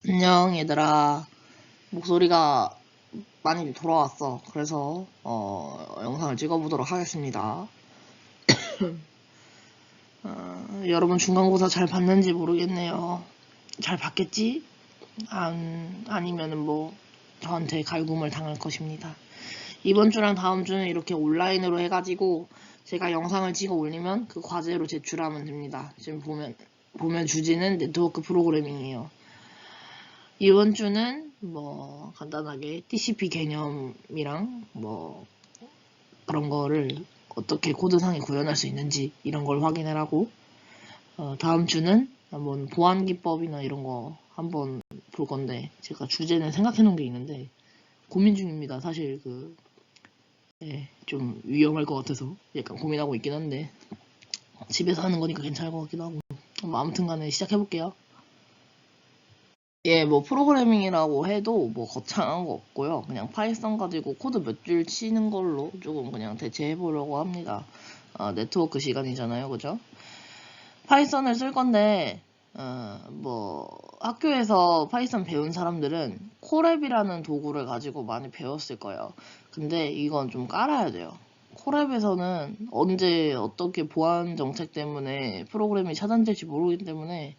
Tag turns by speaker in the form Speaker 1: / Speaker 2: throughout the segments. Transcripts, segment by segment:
Speaker 1: 안녕 얘들아. 목소리가 많이 돌아왔어. 그래서 영상을 찍어보도록 하겠습니다. 여러분 중간고사 잘 봤는지 모르겠네요. 잘 봤겠지? 아니면은 뭐 저한테 갈굼을 당할 것입니다. 이번 주랑 다음 주는 이렇게 온라인으로 해가지고 제가 영상을 찍어 올리면 그 과제로 제출하면 됩니다. 지금 보면 주제는 네트워크 프로그래밍이에요. 이번 주는 뭐 간단하게 TCP 개념이랑 뭐 그런 거를 어떻게 코드상에 구현할 수 있는지 이런 걸 확인을 하고, 다음 주는 한번 보안 기법이나 이런 거 한번 볼 건데, 제가 주제는 생각해 놓은 게 있는데 고민 중입니다. 사실 좀 위험할 것 같아서 약간 고민하고 있긴 한데, 집에서 하는 거니까 괜찮을 것 같기도 하고. 아무튼 간에 시작해 볼게요. 예, 뭐 프로그래밍이라고 해도 뭐 거창한 거 없고요. 그냥 파이썬 가지고 코드 몇 줄 치는 걸로 조금 그냥 대체해 보려고 합니다. 네트워크 시간이잖아요, 그죠? 파이썬을 쓸 건데, 뭐 학교에서 파이썬 배운 사람들은 콜앱이라는 도구를 가지고 많이 배웠을 거예요. 근데 이건 좀 깔아야 돼요. 콜앱에서는 언제 어떻게 보안 정책 때문에 프로그램이 차단될지 모르기 때문에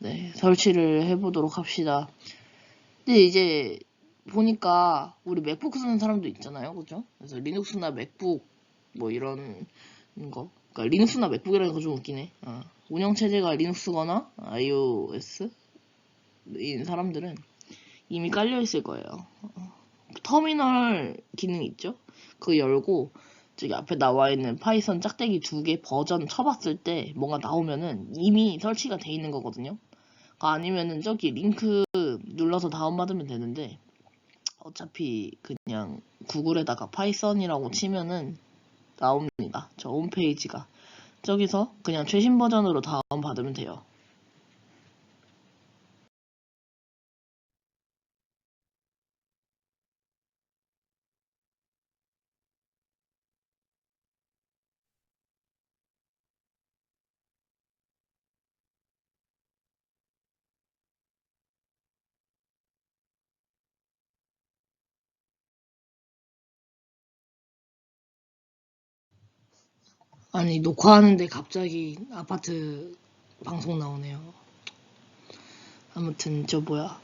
Speaker 1: 네, 설치를 해보도록 합시다. 근데 이제 보니까 우리 맥북 쓰는 사람도 있잖아요, 그죠? 그래서 리눅스나 맥북 뭐 이런 거, 그러니까 리눅스나 맥북이라는 거 좀 웃기네. 운영 체제가 리눅스거나 iOS인 사람들은 이미 깔려 있을 거예요. 터미널 기능 있죠? 그거 열고 저기 앞에 나와 있는 파이썬 짝대기 2개 버전 쳐봤을 때 뭔가 나오면은 이미 설치가 돼 있는 거거든요. 아니면은 저기 링크 눌러서 다운받으면 되는데, 어차피 그냥 구글에다가 파이썬이라고 치면은 나옵니다. 저 홈페이지가. 저기서 그냥 최신 버전으로 다운받으면 돼요. 아니, 녹화하는데 갑자기 아파트 방송 나오네요. 아무튼 저 뭐야,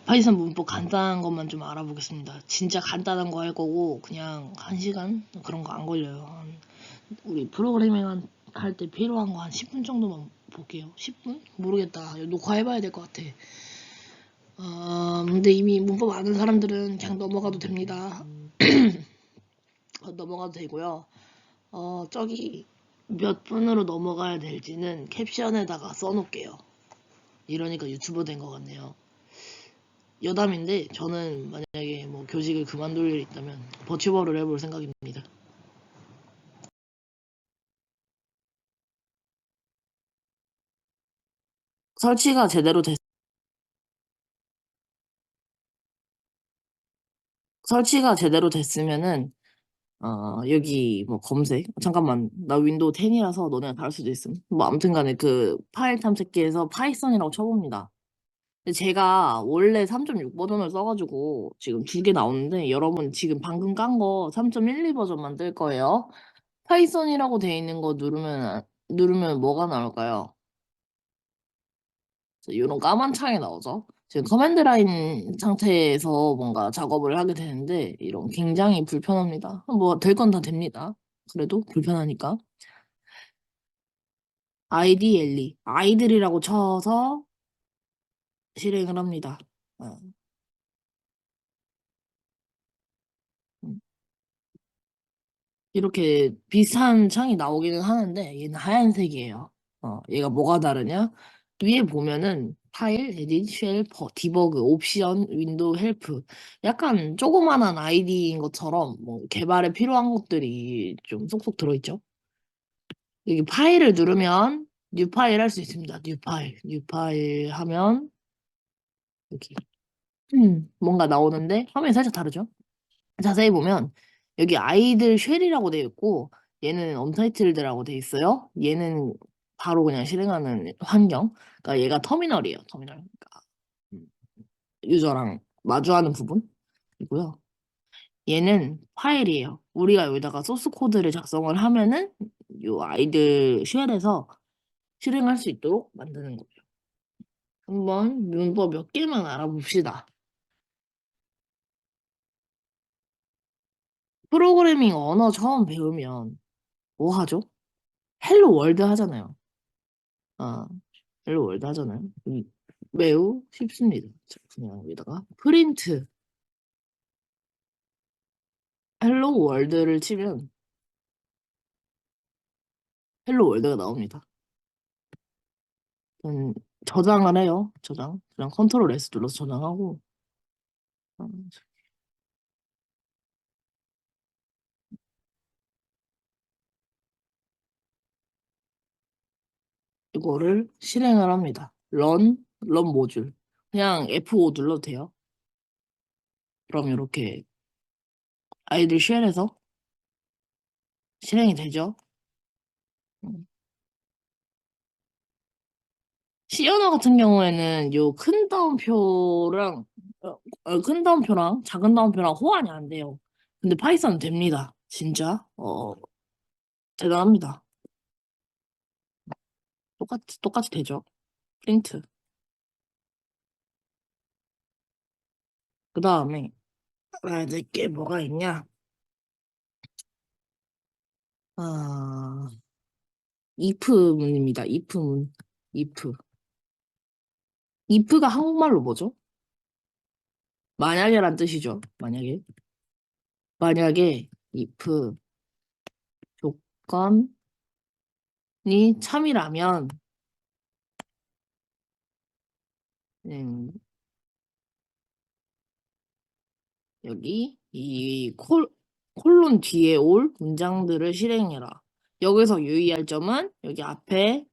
Speaker 1: 파이썬 문법 간단한 것만 좀 알아보겠습니다. 진짜 간단한 거 할 거고 그냥 1시간 그런 거 안 걸려요. 우리 프로그래밍 할 때 필요한 거 한 10분 정도만 볼게요. 10분? 모르겠다. 녹화해봐야 될 것 같아. 근데 이미 문법 아는 사람들은 그냥 넘어가도 됩니다. 넘어가도 되고요. 저기 몇 분으로 넘어가야 될지는 캡션에다가 써놓을게요. 이러니까 유튜버 된 것 같네요. 여담인데 저는 만약에 뭐 교직을 그만둘 일이 있다면 버튜버를 해볼 생각입니다. 설치가 제대로 됐 설치가 제대로 됐으면은 여기 뭐 검색 잠깐만, 나 윈도우 10이라서 너네가 다를 수도 있음. 뭐 아무튼 간에 그 파일 탐색기에서 파이썬이라고 쳐봅니다. 근데 제가 원래 3.6 버전을 써가지고 지금 2개 나오는데, 여러분 지금 방금 깐 거 3.12 버전만 뜰 거예요. 파이썬이라고 돼 있는 거 누르면 뭐가 나올까요? 이런 까만 창이 나오죠. 지금 커맨드 라인 상태에서 뭔가 작업을 하게 되는데 이런 굉장히 불편합니다. 뭐 될 건 다 됩니다. 그래도 불편하니까. IDLE 아이들이라고 쳐서 실행을 합니다. 어, 음. 이렇게 비슷한 창이 나오기는 하는데 얘는 하얀색이에요. 얘가 뭐가 다르냐? 위에 보면은 파일, 에딧, 쉘, 디버그, 옵션, 윈도우, 헬프, 약간 조그만한 아이디인 것처럼 뭐 개발에 필요한 것들이 좀 쏙쏙 들어있죠. 여기 파일을 누르면 뉴 파일 할 수 있습니다. 뉴 파일 하면 여기 뭔가 나오는데 화면이 살짝 다르죠. 자세히 보면 여기 아이들 쉘이라고 되어 있고, 얘는 언타이틀드라고 되어 있어요. 얘는 바로 그냥 실행하는 환경. 그러니까 얘가 터미널이에요. 터미널. 유저랑 마주하는 부분이고요. 얘는 파일이에요. 우리가 여기다가 소스 코드를 작성을 하면은 요 아이들 쉘에서 실행할 수 있도록 만드는 거예요. 한번 문법 몇 개만 알아봅시다. 프로그래밍 언어 처음 배우면 뭐 하죠? 헬로 월드 하잖아요. 아, 헬로 월드 하잖아요. 매우 쉽습니다. 자, 그냥 여기다가 프린트 헬로 월드를 치면 헬로 월드가 나옵니다. 저장을 해요. 저장. 그냥 컨트롤 S 눌러서 저장하고 어, 이거를 실행을 합니다. 런 모듈. 그냥 F5 눌러도 돼요. 그럼 이렇게 아이들 쉘에서 실행이 되죠. 음. C 언어 같은 경우에는 요 큰 따옴표랑 큰 따옴표랑 작은 따옴표랑 호환이 안 돼요. 근데 파이썬은 됩니다. 진짜 대단합니다. 똑같이 되죠. 프린트. 그 다음에 알아야 될 게 뭐가 있냐? 아, if문입니다. if문. if. if가 한국말로 뭐죠? 만약에란 뜻이죠. 만약에 if 조건이 참이라면 음, 여기 이 콜론 뒤에 올 문장들을 실행해라. 여기서 유의할 점은 여기 앞에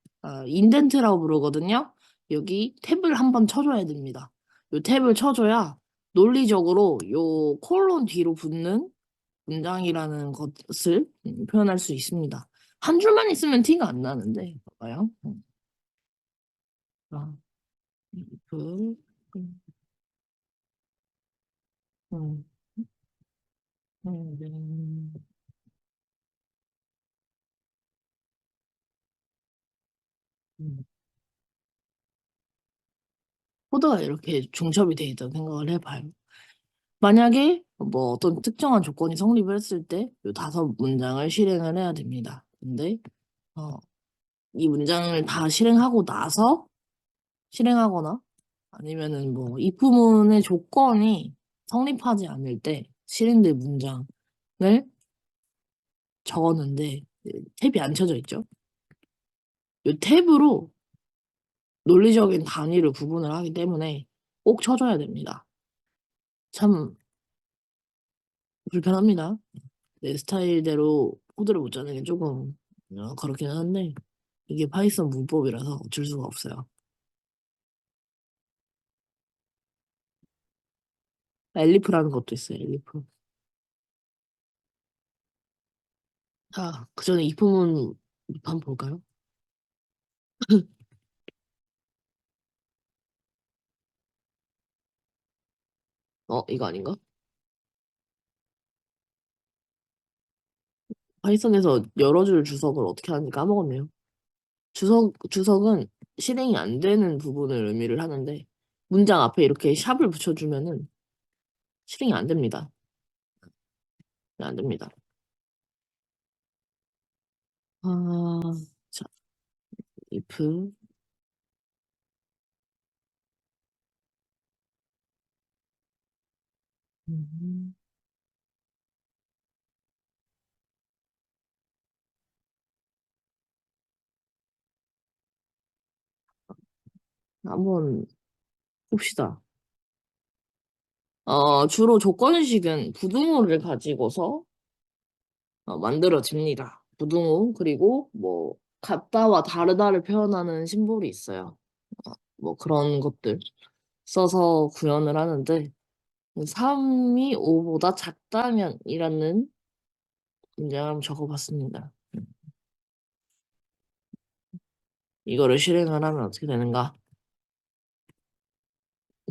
Speaker 1: 인덴트라고 부르거든요. 여기 탭을 한번 쳐줘야 됩니다. 요 탭을 쳐줘야 논리적으로 요 콜론 뒤로 붙는 문장이라는 것을 표현할 수 있습니다. 한 줄만 있으면 티가 안 나는데, 봐봐요. 아, 그, 음, 음, 음. 코드가 이렇게 중첩이 돼 있다고 생각을 해봐요. 만약에 뭐 어떤 특정한 조건이 성립을 했을 때 이 다섯 문장을 실행을 해야 됩니다. 근데 어, 이 문장을 다 실행하고 나서 실행하거나 아니면은 뭐 이 부분의 조건이 성립하지 않을 때 실행될 문장을 적었는데 탭이 안 쳐져 있죠. 이 탭으로 논리적인 단위를 구분을 하기 때문에 꼭 쳐줘야 됩니다. 참 불편합니다. 내 스타일대로 코드를 못 짜는 게 조금 그렇긴 한데 이게 파이썬 문법이라서 어쩔 수가 없어요. 엘리프라는 것도 있어요. 엘리프. 자, 그 전에 이 부분 한번 볼까요? 이거 아닌가? 파이썬에서 여러 줄 주석을 어떻게 하는지 까먹었네요. 주석은 실행이 안 되는 부분을 의미를 하는데 문장 앞에 이렇게 샵을 붙여주면은 실행이 안 됩니다. 안 됩니다. 아, 자, if 음, 한번 봅시다. 주로 조건식은 부등호를 가지고서 만들어집니다. 부등호 그리고 뭐 같다와 다르다를 표현하는 심볼이 있어요. 뭐 그런 것들 써서 구현을 하는데 3이 5보다 작다면이라는 문장을 한번 적어봤습니다. 이거를 실행을 하면 어떻게 되는가?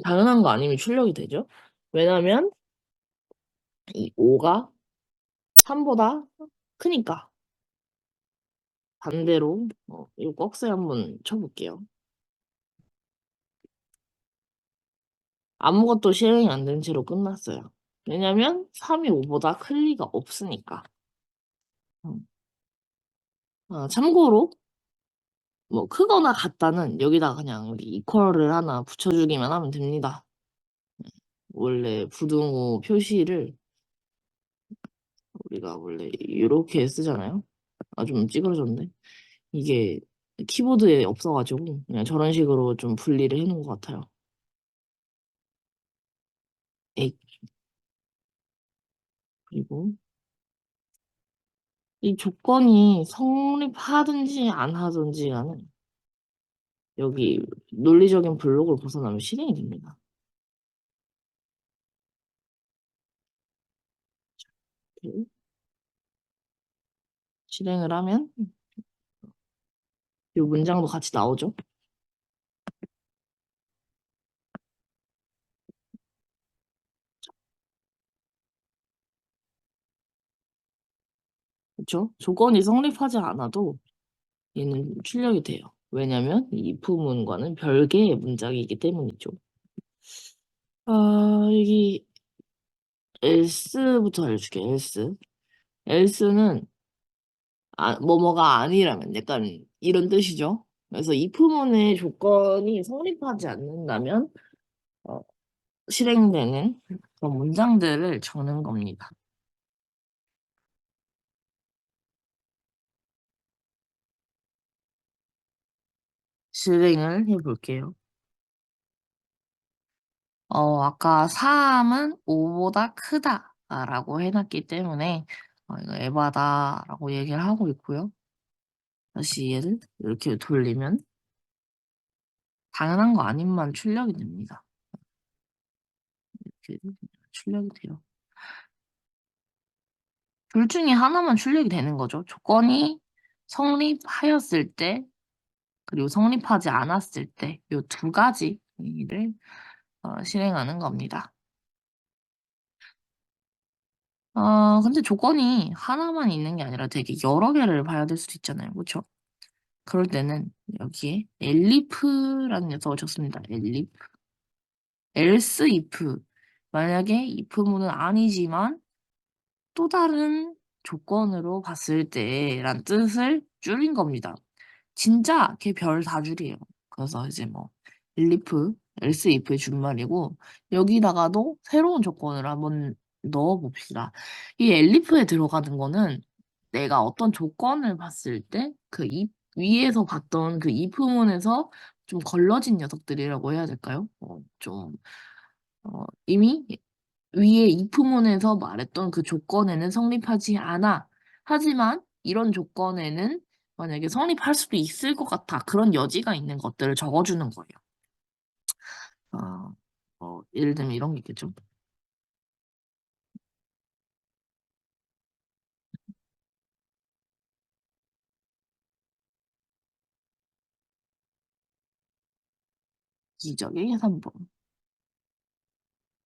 Speaker 1: 당연한 거 아니면 출력이 되죠. 왜냐면 이 5가 3보다 크니까. 반대로 이거 꺽쇠 한번 쳐볼게요. 아무것도 실행이 안 된 채로 끝났어요. 왜냐면 3이 5보다 클 리가 없으니까. 음. 참고로 뭐 크거나 같다는 여기다 그냥 여기 이퀄을 하나 붙여주기만 하면 됩니다. 원래 부등호 표시를 우리가 원래 이렇게 쓰잖아요. 좀 찌그러졌네. 이게 키보드에 없어가지고 그냥 저런 식으로 좀 분리를 해놓은 것 같아요. 에이, 그리고 이 조건이 성립하든지 안 하든지 간에 여기 논리적인 블록을 벗어나면 실행이 됩니다. 이렇게 실행을 하면 이 문장도 같이 나오죠. 그렇죠? 조건이 성립하지 않아도 얘는 출력이 돼요. 왜냐면 이 if문과는 별개의 문장이기 때문이죠. 여기 else부터 알려줄게요. else는 뭐뭐가 아니라면 약간 이런 뜻이죠. 그래서 if문의 조건이 성립하지 않는다면 어, 실행되는 그런 문장들을 적는 겁니다. 실행을 해볼게요. 아까 3은 5보다 크다라고 해놨기 때문에 이거 에바다라고 얘기를 하고 있고요. 다시 얘를 이렇게 돌리면 당연한 거 아닌만 출력이 됩니다. 이렇게 출력이 돼요. 둘 중에 하나만 출력이 되는 거죠. 조건이 성립하였을 때 그리고 성립하지 않았을 때 이 두 가지를 실행하는 겁니다. 근데 조건이 하나만 있는 게 아니라 되게 여러 개를 봐야 될 수도 있잖아요. 그렇죠? 그럴 때는 여기에 elif라는 녀석을 줬습니다. elif. else if. 만약에 if문은 아니지만 또 다른 조건으로 봤을 때란 뜻을 줄인 겁니다. 진짜 걔 별 다 줄이에요. 그래서 이제 뭐 elif, else if의 준말이고 여기다가도 새로운 조건을 한번 넣어 봅시다. 이 elif에 들어가는 거는 내가 어떤 조건을 봤을 때 그 위에서 봤던 그 if문에서 좀 걸러진 녀석들이라고 해야 될까요? 이미 위에 if문에서 말했던 그 조건에는 성립하지 않아. 하지만 이런 조건에는 만약에 성립할 수도 있을 것 같아. 그런 여지가 있는 것들을 적어주는 거예요. 예를 들면 이런 게 있겠죠. 기적의 계산법.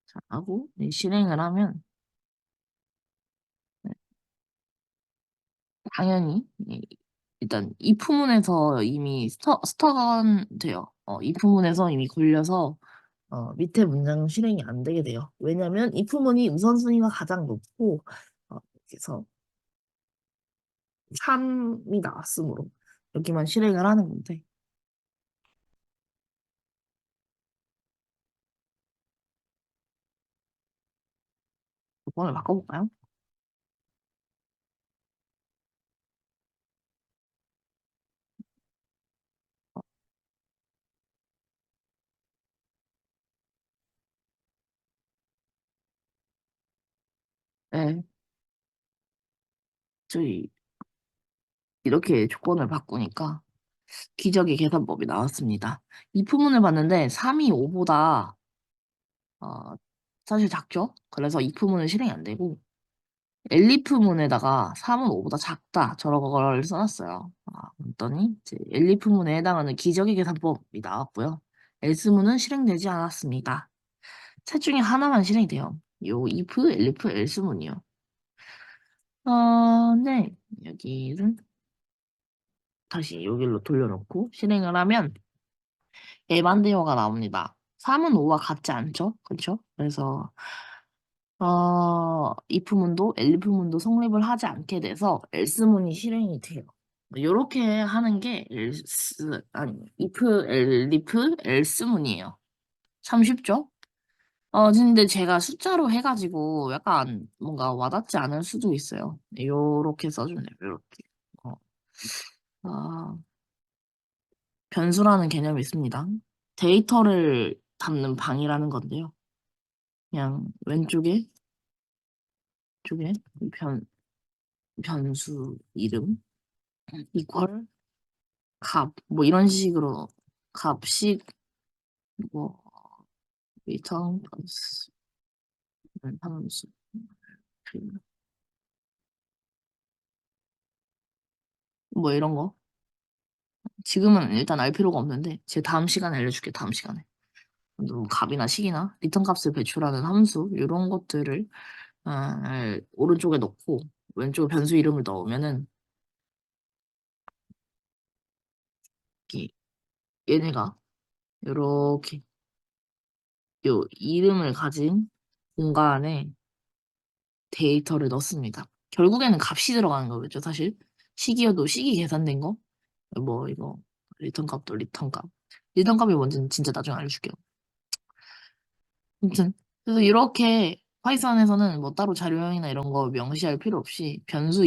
Speaker 1: 자, 하고 실행을 하면 네, 당연히 일단 if문에서 이미 스터가 돼요. if문에서 이미 걸려서 밑에 문장 실행이 안 되게 돼요. 왜냐면 if문이 우선순위가 가장 높고 그래서 3이 나왔으므로 여기만 실행을 하는 건데 조건을 바꿔볼까요? 네, 저희 이렇게 조건을 바꾸니까 기적의 계산법이 나왔습니다. 이 부분을 봤는데 3이 5보다 사실 작죠? 그래서 이 부분은 실행이 안 되고 엘리프문에다가 3은 5보다 작다 저런 걸 써놨어요. 그랬더니 이제 엘리프문에 해당하는 기적의 계산법이 나왔고요. else문은 실행되지 않았습니다. 셋 중에 하나만 실행이 돼요. 요 if, elif, else문이요. 네. 여기를 다시 여기로 돌려놓고 실행을 하면 에반데어가 나옵니다. 3은 5와 같지 않죠? 그렇죠? 그래서 if문도 elif문도 성립을 하지 않게 돼서 else문이 실행이 돼요. 이렇게 하는 게 if, elif, else문이에요. 참 쉽죠? 근데 제가 숫자로 해가지고 약간 뭔가 와닿지 않을 수도 있어요. 요렇게 써주네요. 요렇게. 어, 아, 변수라는 개념이 있습니다. 데이터를 담는 방이라는 건데요. 그냥 왼쪽에 쪽에 변수 이름 이퀄 값 뭐 이런 식으로 값식 뭐 리턴 함수 뭐 이런 거 지금은 일단 알 필요가 없는데 제 다음 시간에 알려줄게. 다음 시간에 뭐 값이나 식이나 리턴 값을 배출하는 함수 이런 것들을 오른쪽에 넣고 왼쪽 변수 이름을 넣으면은 이렇게 얘네가 이렇게 요 이름을 가진 공간에 데이터를 넣습니다. 결국에는 값이 들어가는 거겠죠, 사실. 식이어도 식이 계산된 거. 뭐 이거 리턴 값도 리턴 값. 리턴 값이 뭔지는 진짜 나중에 알려줄게요. 아무튼 그래서 이렇게 파이썬에서는 뭐 따로 자료형이나 이런 거 명시할 필요 없이 변수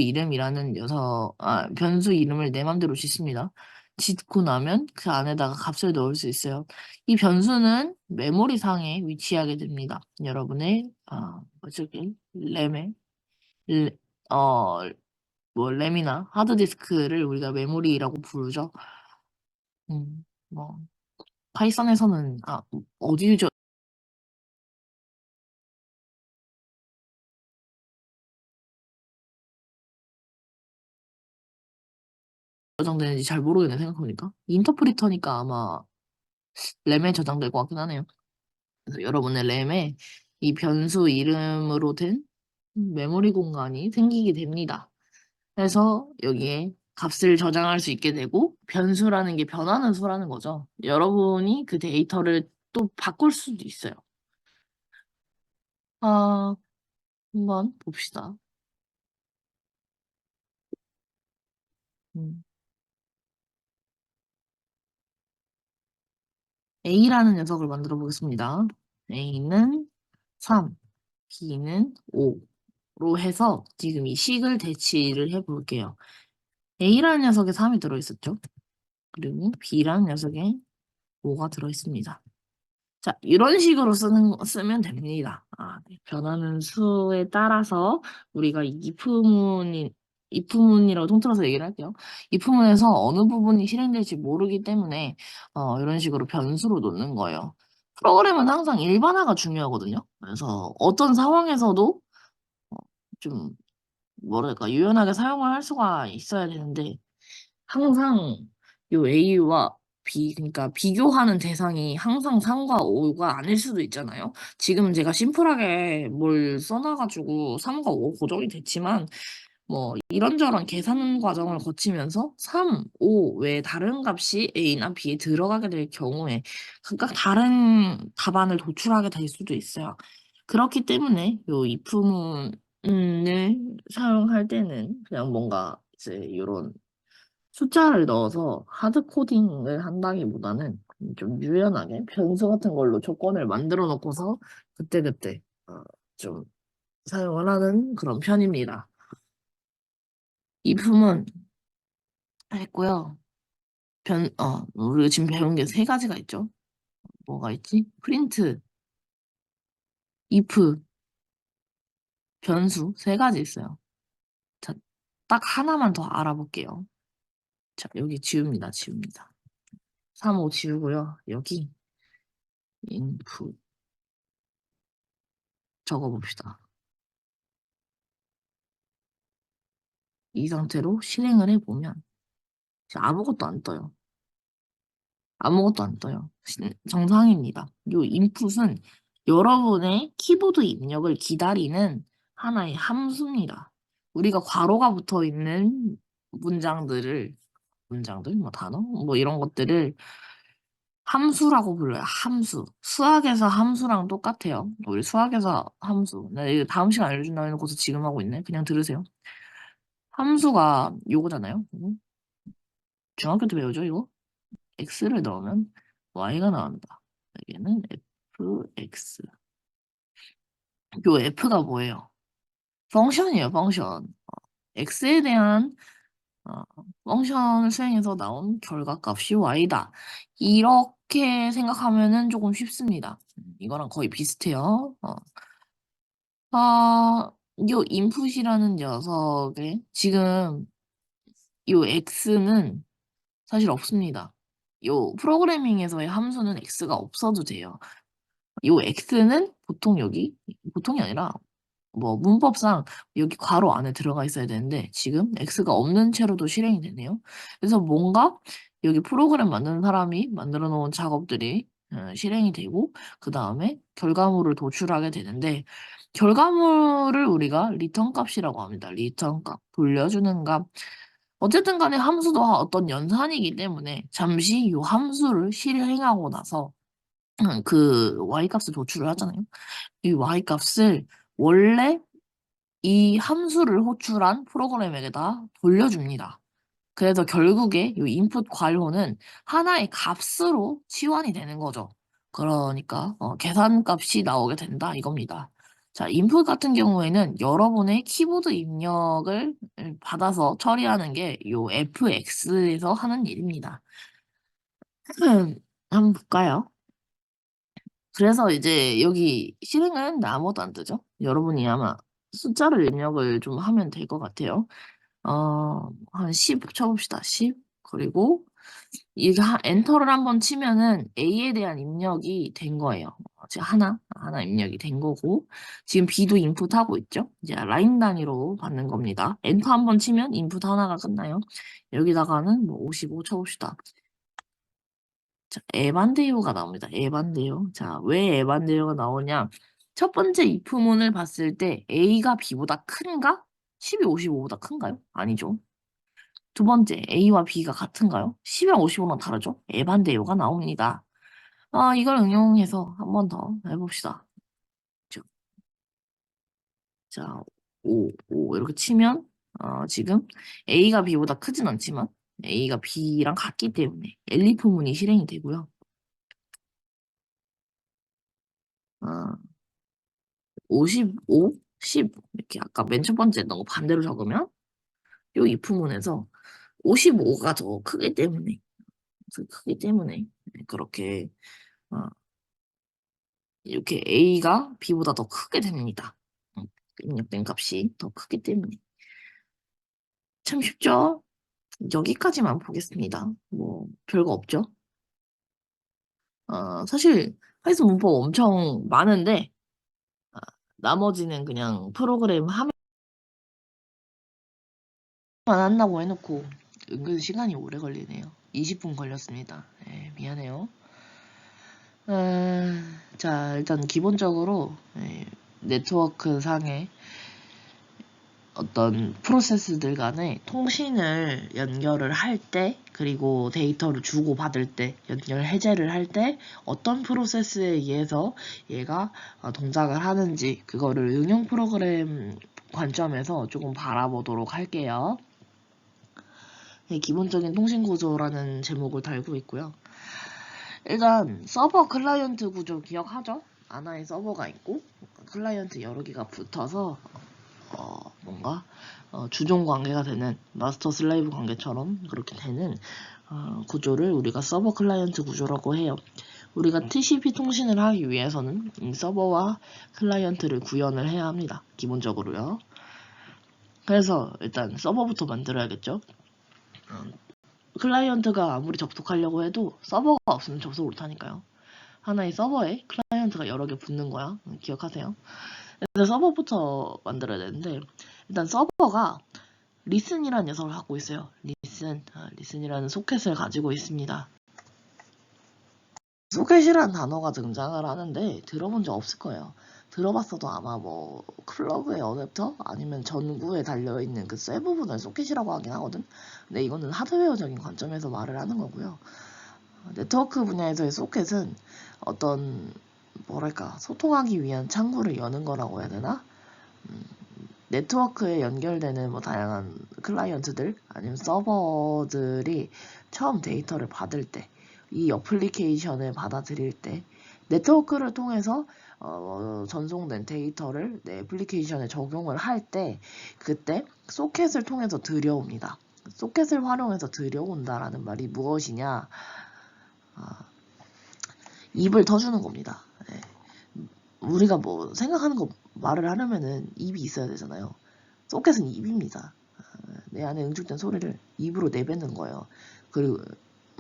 Speaker 1: 이름을 내 맘대로 짓습니다. 짓고 나면 그 안에다가 값을 넣을 수 있어요. 이 변수는 메모리상에 위치하게 됩니다. 여러분의 저기 램에 레- 어, 뭐 램이나 하드디스크를 우리가 메모리라고 부르죠. 뭐 파이썬에서는 어디 저장되는지 잘 모르겠네 생각해보니까 인터프리터니까 아마 램에 저장될 것 같긴 하네요. 그래서 여러분의 램에 이 변수 이름으로 된 메모리 공간이 생기게 됩니다. 그래서 여기에 값을 저장할 수 있게 되고 변수라는 게 변하는 수라는 거죠. 여러분이 그 데이터를 또 바꿀 수도 있어요. 아, 한번 봅시다. 음. A라는 녀석을 만들어 보겠습니다. A는 3, B는 5로 해서 지금 이 식을 대치를 해볼게요. A라는 녀석에 3이 들어있었죠. 그리고 B라는 녀석에 5가 들어있습니다. 자, 이런 식으로 쓰면 됩니다. 네. 변하는 수에 따라서 우리가 if문이라고 통틀어서 얘기를 할게요. if문에서 어느 부분이 실행될지 모르기 때문에 이런 식으로 변수로 놓는 거예요. 프로그램은 항상 일반화가 중요하거든요. 그래서 어떤 상황에서도 좀 뭐랄까 유연하게 사용을 할 수가 있어야 되는데 항상 요 A와 B, 그러니까 비교하는 대상이 항상 3과 5가 아닐 수도 있잖아요. 지금 제가 심플하게 뭘 써놔가지고 3과 5 고정이 됐지만, 뭐, 이런저런 계산 과정을 거치면서 3, 5 외에 다른 값이 A나 B에 들어가게 될 경우에 각각 다른 답안을 도출하게 될 수도 있어요. 그렇기 때문에 요 if문을 사용할 때는 그냥 뭔가 이제 이런 숫자를 넣어서 하드 코딩을 한다기보다는 좀 유연하게 변수 같은 걸로 조건을 만들어 놓고서 그때그때 좀 사용을 하는 그런 편입니다. 이 품은 했고요. 우리가 지금 배운 게 세 가지가 있죠. 뭐가 있지? 프린트, if, 변수 세 가지 있어요. 자, 딱 하나만 더 알아볼게요. 자, 여기 지웁니다. 3, 5 지우고요. 여기 input 적어봅시다. 이 상태로 실행을 해보면 아무것도 안 떠요. 아무것도 안 떠요. 정상입니다. 요 인풋은 여러분의 키보드 입력을 기다리는 하나의 함수입니다. 우리가 괄호가 붙어 있는 문장들, 뭐 단어, 뭐 이런 것들을 함수라고 불러요. 함수. 수학에서 함수랑 똑같아요. 우리 수학에서 함수. 나 이거 다음 시간 알려준다고 해놓고서 지금 하고 있네. 그냥 들으세요. 함수가 요거잖아요. 중학교 때 배우죠, 이거? x를 넣으면 y가 나온다. 여기는 fx. 요 f가 뭐예요? 펑션이에요, 펑션. x에 대한 어, 펑션을 수행해서 나온 결과값이 y다. 이렇게 생각하면은 조금 쉽습니다. 이거랑 거의 비슷해요. 요 인풋이라는 녀석에 지금 요 x는 사실 없습니다. 요 프로그래밍에서의 함수는 x가 없어도 돼요. 요 x는 보통 여기, 보통이 아니라 뭐 문법상 여기 괄호 안에 들어가 있어야 되는데 지금 x가 없는 채로도 실행이 되네요. 그래서 뭔가 여기 프로그램 만드는 사람이 만들어 놓은 작업들이 실행이 되고 그 다음에 결과물을 도출하게 되는데 결과물을 우리가 리턴 값이라고 합니다. 리턴 값, 돌려주는 값. 어쨌든 간에 함수도 어떤 연산이기 때문에 잠시 이 함수를 실행하고 나서 그 y-값을 도출을 하잖아요. 이 y-값을 원래 이 함수를 호출한 프로그램에게다 돌려줍니다. 그래서 결국에 이 인풋 괄호는 하나의 값으로 치환이 되는 거죠. 그러니까 계산값이 나오게 된다 이겁니다. 자, 인풋 같은 경우에는 여러분의 키보드 입력을 받아서 처리하는 게 이 fx에서 하는 일입니다. 한번 볼까요? 그래서 이제 여기 실행은 아무것도 안 뜨죠. 여러분이 아마 숫자를 입력을 좀 하면 될 것 같아요. 한 10 쳐봅시다. 10. 그리고 엔터를 한번 치면은 A에 대한 입력이 된 거예요. 지금 하나 입력이 된 거고, 지금 B도 인풋하고 있죠? 이제 라인 단위로 받는 겁니다. 엔터 한번 치면 인풋 하나가 끝나요. 여기다가는 뭐 55 쳐봅시다. 자, 에반데요가 나옵니다. 에반데요. 자, 왜 에반데요가 나오냐? 첫 번째 if문을 봤을 때 A가 B보다 큰가? 10이 55보다 큰가요? 아니죠. 두 번째, A와 B가 같은가요? 10이랑 55랑 다르죠? 에반데요가 나옵니다. 이걸 응용해서 한 번 더 해봅시다. 자, 자, 5 이렇게 치면 지금 A가 B보다 크진 않지만 A가 B랑 같기 때문에 엘리프문이 실행이 되고요. 55, 10 이렇게 아까 맨 첫 번째 넣은 거 반대로 적으면 요 if문에서 55가 더 크기 때문에 그렇게 어, 이렇게 A가 B보다 더 크게 됩니다. 입력된 값이 더 크기 때문에. 참 쉽죠? 여기까지만 보겠습니다. 뭐 별거 없죠? 사실 파이썬 문법 엄청 많은데 아, 나머지는 그냥 프로그램 하면 한다고 해놓고 은근 시간이 오래 걸리네요. 20분 걸렸습니다. 미안해요. 자, 일단 기본적으로 네트워크 상의 어떤 프로세스들 간에 통신을 연결을 할 때, 그리고 데이터를 주고받을 때, 연결 해제를 할 때 어떤 프로세스에 의해서 얘가 동작을 하는지 그거를 응용 프로그램 관점에서 조금 바라보도록 할게요. 기본적인 통신 구조라는 제목을 달고 있고요. 일단 서버 클라이언트 구조 기억하죠? 하나의 서버가 있고 클라이언트 여러 개가 붙어서 뭔가 주종 관계가 되는 마스터 슬레이브 관계처럼 그렇게 되는 구조를 우리가 서버 클라이언트 구조라고 해요. 우리가 TCP 통신을 하기 위해서는 서버와 클라이언트를 구현을 해야 합니다. 기본적으로요. 그래서 일단 서버부터 만들어야겠죠. 클라이언트가 아무리 접속하려고 해도 서버가 없으면 접속 못하니까요. 하나의 서버에 클라이언트가 여러 개 붙는 거야. 기억하세요. 그래서 서버부터 만들어야 되는데 일단 서버가 리슨이라는 녀석을 갖고 있어요. 리슨이라는 소켓을 가지고 있습니다. 소켓이라는 단어가 등장을 하는데 들어본 적 없을 거예요. 들어봤어도 아마 뭐 플러그의 어댑터 아니면 전구에 달려있는 그 쇠 부분을 소켓이라고 하긴 하거든. 근데 이거는 하드웨어적인 관점에서 말을 하는 거고요. 네트워크 분야에서의 소켓은 어떤 뭐랄까 소통하기 위한 창구를 여는 거라고 해야 되나? 네트워크에 연결되는 뭐 다양한 클라이언트들 아니면 서버들이 처음 데이터를 받을 때, 이 어플리케이션을 받아들일 때 네트워크를 통해서 전송된 데이터를 내 애플리케이션에 적용을 할 때 그때 소켓을 통해서 들여옵니다. 소켓을 활용해서 들여온다라는 말이 무엇이냐? 입을 터주는 겁니다. 네. 우리가 뭐 생각하는 거 말을 하려면은 입이 있어야 되잖아요. 소켓은 입입니다. 내 안에 응축된 소리를 입으로 내뱉는 거예요. 그리고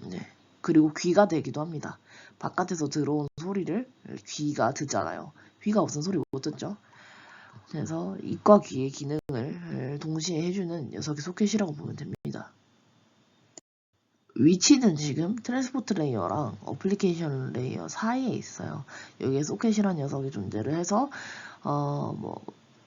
Speaker 1: 네. 그리고 귀가 되기도 합니다. 바깥에서 들어온 소리를 귀가 듣잖아요. 귀가 없으면 소리 못 듣죠. 그래서 입과 귀의 기능을 동시에 해주는 녀석이 소켓이라고 보면 됩니다. 위치는 지금 트랜스포트 레이어랑 어플리케이션 레이어 사이에 있어요. 여기에 소켓이라는 녀석이 존재를 해서 뭐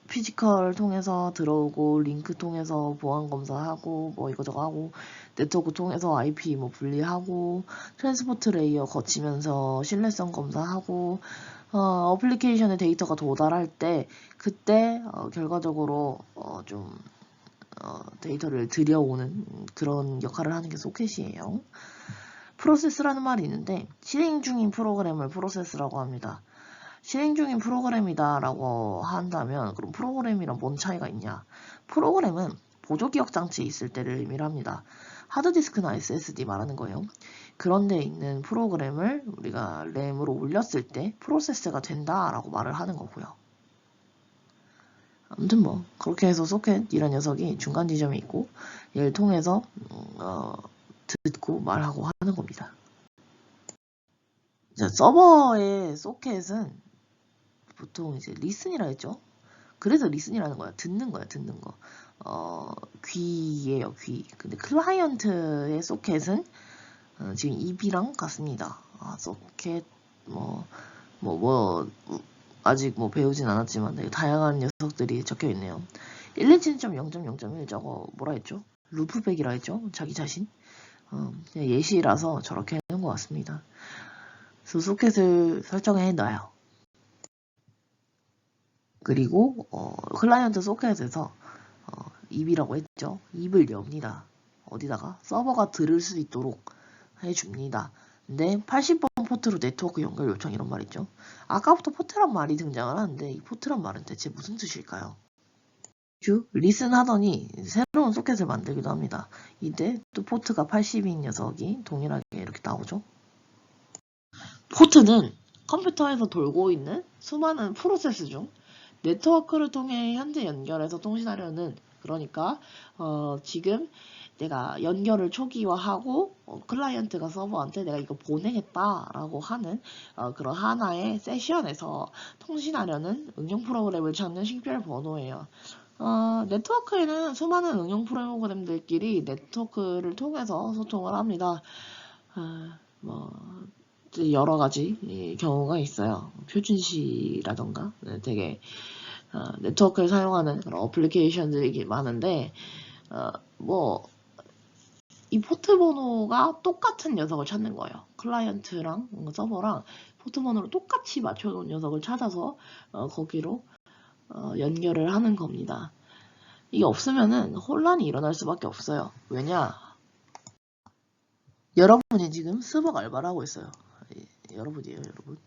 Speaker 1: 피지컬 통해서 들어오고 링크 통해서 보안 검사하고 뭐 이거저거 하고 네트워크 통해서 IP 뭐 분리하고 트랜스포트 레이어 거치면서 신뢰성 검사하고 어플리케이션에 데이터가 도달할 때 그때 결과적으로 좀 데이터를 들여오는 그런 역할을 하는 게 소켓이에요. 프로세스라는 말이 있는데 실행 중인 프로그램을 프로세스라고 합니다. 실행 중인 프로그램이다 라고 한다면 그럼 프로그램이랑 뭔 차이가 있냐? 프로그램은 보조기억 장치에 있을 때를 의미를 합니다. 하드디스크나 SSD 말하는 거예요. 그런 데 있는 프로그램을 우리가 램으로 올렸을 때 프로세스가 된다라고 말을 하는 거고요. 아무튼 뭐 그렇게 해서 소켓이란 녀석이 중간 지점이 있고 얘를 통해서 듣고 말하고 하는 겁니다. 자, 서버의 소켓은 보통 이제 리슨이라 했죠. 그래서 리슨이라는 거야. 듣는 거야, 듣는 거. 귀예요, 귀. 근데 클라이언트의 소켓은 지금 입이랑 같습니다. 소켓 아직 뭐 배우진 않았지만 되게 다양한 녀석들이 적혀 있네요. 127.0.0.1 저거 뭐라 했죠? 루프백이라 했죠? 자기 자신? 그냥 예시라서 저렇게 하는 것 같습니다. 그래서 소켓을 설정해 놔요. 그리고 클라이언트 소켓에서 입이라고 했죠. 입을 엽니다. 어디다가? 서버가 들을 수 있도록 해줍니다. 근데 80번 포트로 네트워크 연결 요청 이런 말 있죠. 아까부터 포트란 말이 등장을 하는데 이 포트란 말은 대체 무슨 뜻일까요? 리슨 하더니 새로운 소켓을 만들기도 합니다. 이때 또 포트가 80인 녀석이 동일하게 이렇게 나오죠. 포트는 컴퓨터에서 돌고 있는 수많은 프로세스 중 네트워크를 통해 현재 연결해서 통신하려는 그러니까 지금 내가 연결을 초기화하고 클라이언트가 서버한테 내가 이거 보내겠다라고 하는 그런 하나의 세션에서 통신하려는 응용 프로그램을 찾는 식별 번호예요. 네트워크에는 수많은 응용 프로그램들끼리 네트워크를 통해서 소통을 합니다. 뭐 여러 가지 경우가 있어요. 표준시라던가 되게 네트워크를 사용하는 그런 어플리케이션들이 많은데 뭐 이 포트 번호가 똑같은 녀석을 찾는 거예요. 클라이언트랑 서버랑 포트 번호를 똑같이 맞춰놓은 녀석을 찾아서 거기로 연결을 하는 겁니다. 이게 없으면은 혼란이 일어날 수밖에 없어요. 왜냐? 여러분이 지금 스벅 알바를 하고 있어요. 여러분이에요, 여러분.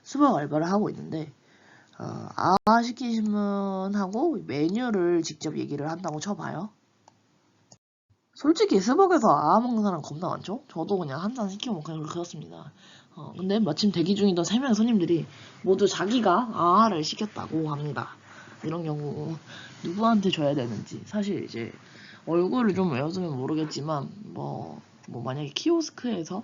Speaker 1: 스벅 알바를 하고 있는데 시키시면 하고 메뉴를 직접 얘기를 한다고 쳐봐요. 솔직히 스벅에서 먹는 사람 겁나 많죠? 저도 그냥 한 잔 시키고 그냥 그렇습니다. 근데 마침 대기 중이던 3명의 손님들이 모두 자기가 를 시켰다고 합니다. 이런 경우 누구한테 줘야 되는지 사실 이제 얼굴을 좀 외워두면 모르겠지만 뭐 만약에 키오스크에서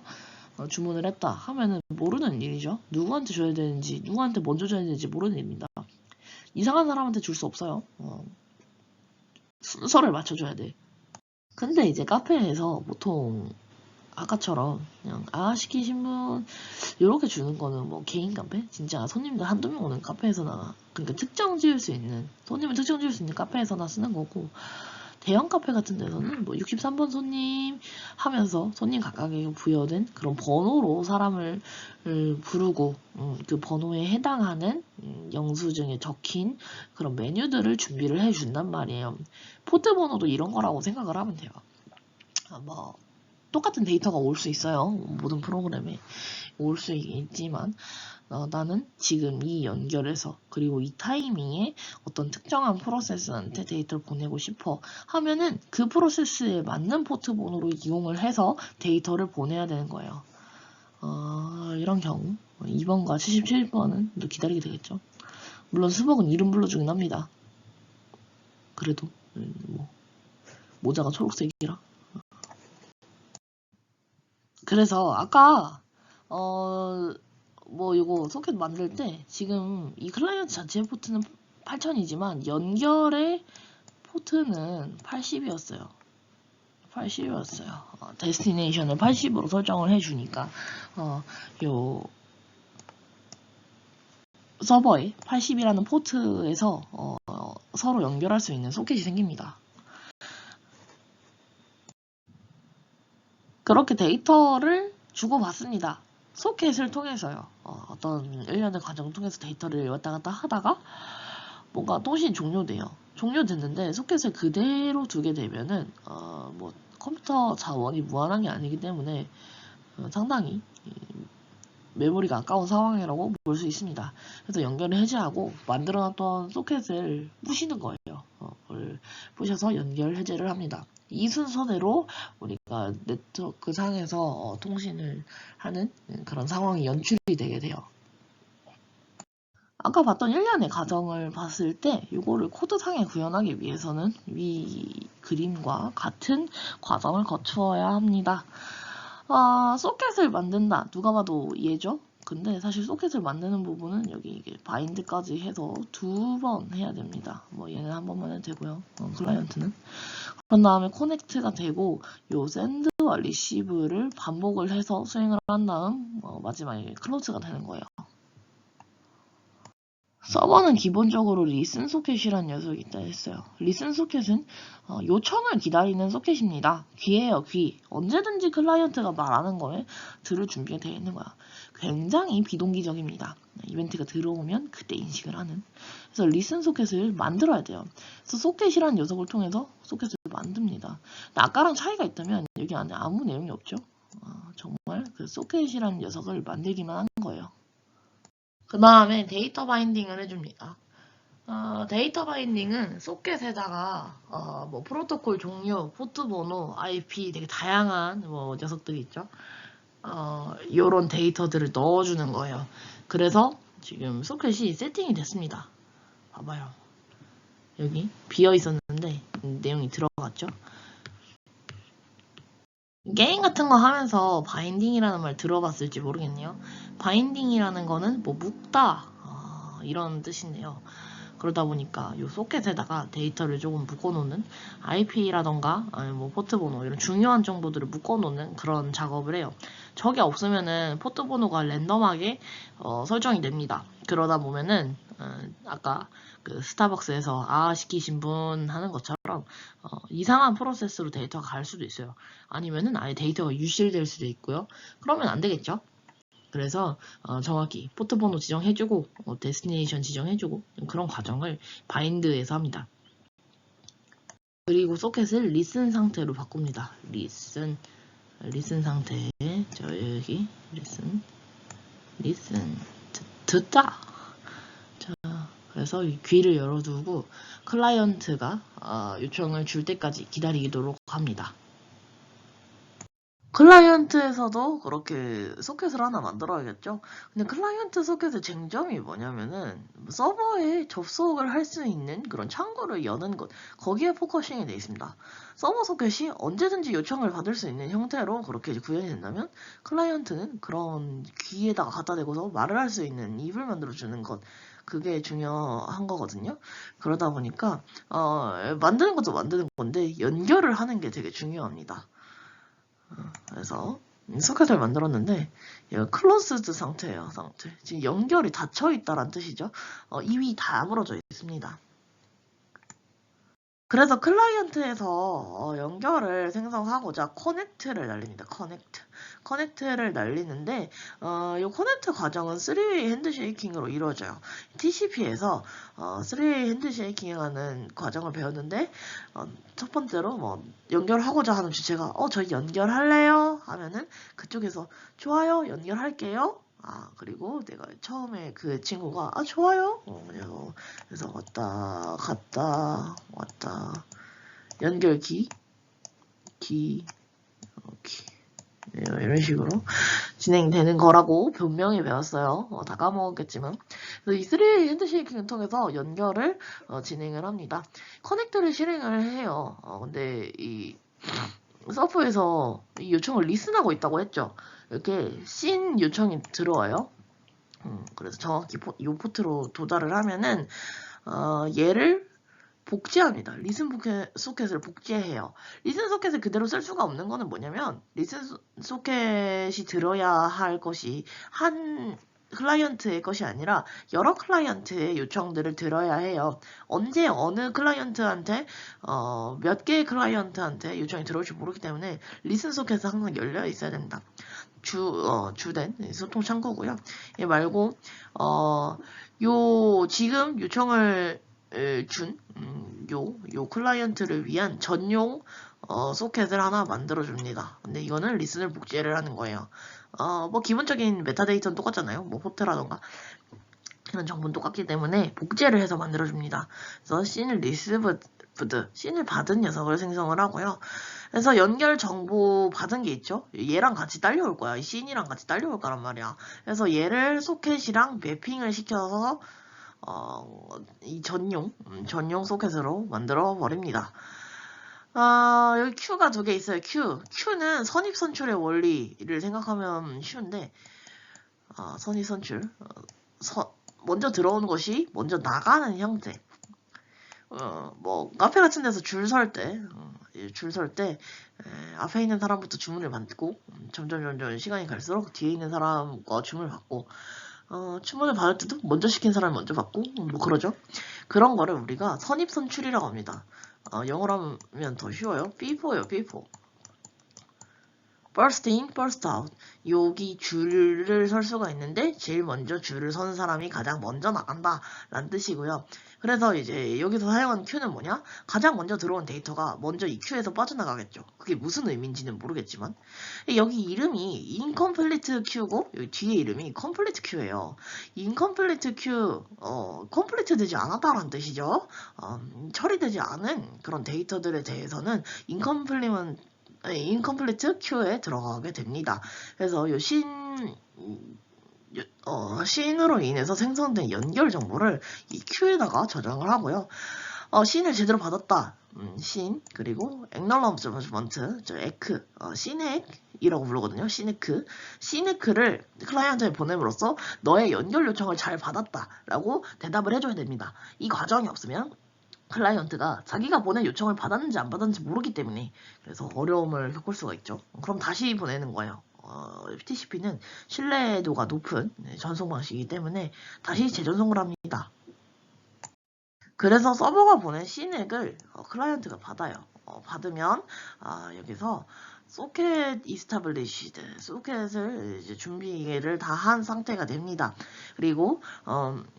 Speaker 1: 주문을 했다 하면은 모르는 일이죠. 누구한테 줘야 되는지 누구한테 먼저 줘야 되는지 모르는 일입니다. 이상한 사람한테 줄 수 없어요. 순서를 맞춰줘야 돼. 근데 이제 카페에서 보통 아까처럼 그냥 시키신 분 이렇게 주는 거는 뭐 개인 카페? 진짜 손님들 한두 명 오는 카페에서나, 그러니까 특정 지을 수 있는, 손님을 특정 지을 수 있는 카페에서나 쓰는 거고, 대형 카페 같은 데서는 뭐 63번 손님 하면서 손님 각각에 부여된 그런 번호로 사람을 부르고, 그 번호에 해당하는 영수증에 적힌 그런 메뉴들을 준비를 해준단 말이에요. 포트 번호도 이런 거라고 생각을 하면 돼요. 뭐 똑같은 데이터가 올 수 있어요. 모든 프로그램에 올 수 있지만, 나는 지금 이 연결에서, 그리고 이 타이밍에 어떤 특정한 프로세스한테 데이터를 보내고 싶어 하면은 그 프로세스에 맞는 포트 번호로 이용을 해서 데이터를 보내야 되는 거예요. 이런 경우 2번과 77번은 또 기다리게 되겠죠. 물론 수벅은 이름 불러주긴 합니다. 그래도 뭐 모자가 초록색이라. 그래서 아까 뭐 이거 소켓 만들 때 지금 이 클라이언트 자체 포트는 8000이지만 연결의 포트는 80이었어요. 80이었어요. 데스티네이션을 80으로 설정을 해주니까 요 서버에 80이라는 포트에서 서로 연결할 수 있는 소켓이 생깁니다. 그렇게 데이터를 주고받습니다. 소켓을 통해서요. 어떤 일련의 과정을 통해서 데이터를 왔다 갔다 하다가 뭔가 통신이 종료돼요. 종료됐는데 소켓을 그대로 두게 되면은 뭐 컴퓨터 자원이 무한한 게 아니기 때문에 상당히 메모리가 아까운 상황이라고 볼 수 있습니다. 그래서 연결을 해제하고 만들어놨던 소켓을 부시는 거예요. 부셔서 연결 해제를 합니다. 이 순서대로 우리가 네트워크 상에서 통신을 하는 그런 상황이 연출이 되게 돼요. 아까 봤던 1년의 과정을 봤을 때 이거를 코드상에 구현하기 위해서는 위 그림과 같은 과정을 거쳐야 합니다. 소켓을 만든다. 누가 봐도 이해죠? 근데 사실 소켓을 만드는 부분은 여기 이게 바인드까지 해서 2번 해야 됩니다. 뭐 얘는 한 번만 해도 되고요. 클라이언트는. 그런 다음에 커넥트가 되고 요 샌드와 리시브를 반복을 해서 수행을 한 다음 마지막에 클로즈가 되는 거예요. 서버는 기본적으로 리슨 소켓이라는 녀석이 있다 했어요. 리슨 소켓은 요청을 기다리는 소켓입니다. 귀예요, 귀. 언제든지 클라이언트가 말하는 거에 들을 준비가 되어 있는 거야. 굉장히 비동기적입니다. 이벤트가 들어오면 그때 인식을 하는. 그래서 리슨 소켓을 만들어야 돼요. 그래서 소켓이라는 녀석을 통해서 소켓을 만듭니다. 아까랑 차이가 있다면 여기 안에 아무 내용이 없죠. 정말 그 소켓이라는 녀석을 만들기만 한 거예요. 그 다음에 데이터 바인딩을 해줍니다. 데이터 바인딩은 소켓에다가 뭐 프로토콜 종류, 포트 번호, IP 되게 다양한 뭐 녀석들이 있죠. 요런 데이터들을 넣어주는 거예요. 그래서 지금 소켓이 세팅이 됐습니다. 봐봐요. 여기 비어 있었는데 내용이 들어갔죠. 게임 같은 거 하면서 바인딩이라는 말 들어봤을지 모르겠네요. 바인딩이라는 거는 뭐 묶다 이런 뜻인데요. 그러다 보니까 이 소켓에다가 데이터를 조금 묶어놓는 IP라던가 뭐 포트 번호 이런 중요한 정보들을 묶어놓는 그런 작업을 해요. 저게 없으면은 포트 번호가 랜덤하게 설정이 됩니다. 그러다 보면은 아까 그 스타벅스에서 시키신 분 하는 것처럼 이상한 프로세스로 데이터가 갈 수도 있어요. 아니면은 아예 데이터가 유실될 수도 있고요. 그러면 안 되겠죠. 그래서 정확히 포트 번호 지정해주고 데스티네이션 지정해주고 그런 과정을 바인드에서 합니다. 그리고 소켓을 리슨 상태로 바꿉니다. 리슨 상태. 저 여기 리슨 듣다. 자, 그래서 귀를 열어두고 클라이언트가 요청을 줄 때까지 기다리도록 합니다. 클라이언트에서도 그렇게 소켓을 하나 만들어야겠죠? 근데 클라이언트 소켓의 쟁점이 뭐냐면은 서버에 접속을 할 수 있는 그런 창구를 여는 것, 거기에 포커싱이 되어 있습니다. 서버 소켓이 언제든지 요청을 받을 수 있는 형태로 그렇게 구현이 된다면 클라이언트는 그런 귀에다가 갖다 대고서 말을 할 수 있는 입을 만들어주는 것, 그게 중요한 거거든요. 그러다 보니까 만드는 것도 만드는 건데 연결을 하는 게 되게 중요합니다. 그래서 소켓을 만들었는데 얘가 클로즈드 상태예요. 상태. 지금 연결이 닫혀 있다란 뜻이죠. 입이 다물어져 있습니다. 그래서 클라이언트에서 연결을 생성하고자 커넥트를 날립니다. 커넥트를 날리는데 이 커넥트 과정은 3웨이 핸드쉐이킹으로 이루어져요. TCP에서 3웨이 핸드쉐이킹이라는 과정을 배웠는데 첫 번째로 뭐 연결하고자 하는 주체가 저희 연결할래요? 하면은 그쪽에서 좋아요, 연결할게요. 그리고 내가 처음에 그 친구가 좋아요. 그래서 왔다 갔다 왔다 연결기 이런 식으로 진행되는 거라고 분명히 배웠어요. 다 까먹었겠지만. 그래서 이 3웨이 핸드쉐이킹을 통해서 연결을 진행을 합니다. 커넥트를 실행을 해요. 근데 이 서프에서 이 요청을 리슨하고 있다고 했죠. 이렇게 씬 요청이 들어와요. 그래서 정확히 이 포트로 도달을 하면은 얘를 복제합니다. 리슨 소켓을 복제해요. 리슨 소켓을 그대로 쓸 수가 없는 거는 뭐냐면 리슨 소켓이 들어야 할 것이 한 클라이언트의 것이 아니라 여러 클라이언트의 요청들을 들어야 해요. 언제 어느 클라이언트한테 몇 개의 클라이언트한테 요청이 들어올지 모르기 때문에 리슨 소켓은 항상 열려 있어야 된다. 주된 소통 창구고요. 얘 말고 지금 요청을 준 요 클라이언트를 위한 전용 소켓을 하나 만들어 줍니다. 근데 이거는 리슨을 복제를 하는 거예요. 뭐 기본적인 메타데이터는 똑같잖아요. 뭐 포트라던가 이런 정보는 똑같기 때문에 복제를 해서 만들어 줍니다. 그래서 씬을 리시브드, 씬을 받은 녀석을 생성을 하고요. 그래서 연결 정보 받은 게 있죠. 얘랑 같이 딸려올 거야. 이 씬이랑 같이 딸려올 거란 말이야. 그래서 얘를 소켓이랑 매핑을 시켜서 이 전용 소켓으로 만들어 버립니다. 여기 Q가 두 개 있어요. Q는 선입선출의 원리를 생각하면 쉬운데 선입선출 먼저 들어오는 것이 먼저 나가는 형태. 뭐 카페 같은 데서 줄 설 때 앞에 있는 사람부터 주문을 받고 점점 시간이 갈수록 뒤에 있는 사람과 주문을 받고 주문을 받을 때도 먼저 시킨 사람이 먼저 받고 뭐 그러죠. 그런 거를 우리가 선입선출이라고 합니다. 영어로 하면 더 쉬워요. FIFO예요. FIFO. Burst in, burst out. 여기 줄을 설 수가 있는데 제일 먼저 줄을 선 사람이 가장 먼저 나간다 라는 뜻이고요. 그래서 이제 여기서 사용하는 Q는 뭐냐? 가장 먼저 들어온 데이터가 먼저 이 Q에서 빠져나가겠죠. 그게 무슨 의미인지는 모르겠지만 여기 이름이 incomplete Q고 여기 뒤에 이름이 complete Q예요. incomplete Q, complete 되지 않았다라는 뜻이죠. 처리되지 않은 그런 데이터들에 대해서는 incomplete Q에 들어가게 됩니다. 그래서 요 씬으로 인해서 생성된 연결 정보를 이 Q에다가 저장을 하고요. 씬을 제대로 받았다. 씬 그리고 acknowledgement, 에크, 시넥이라고 부르거든요. 시네크를 클라이언트에 보냄으로써 너의 연결 요청을 잘 받았다라고 대답을 해줘야 됩니다. 이 과정이 없으면 클라이언트가 자기가 보낸 요청을 받았는지 안 받았는지 모르기 때문에 그래서 어려움을 겪을 수가 있죠. 그럼 다시 보내는 거예요. TCP는 신뢰도가 높은 전송 방식이기 때문에 다시 재전송을 합니다. 그래서 서버가 보낸 시넥을 클라이언트가 받아요. 받으면 여기서 소켓 이스타블리시드, 소켓을 이제 준비를 다 한 상태가 됩니다. 그리고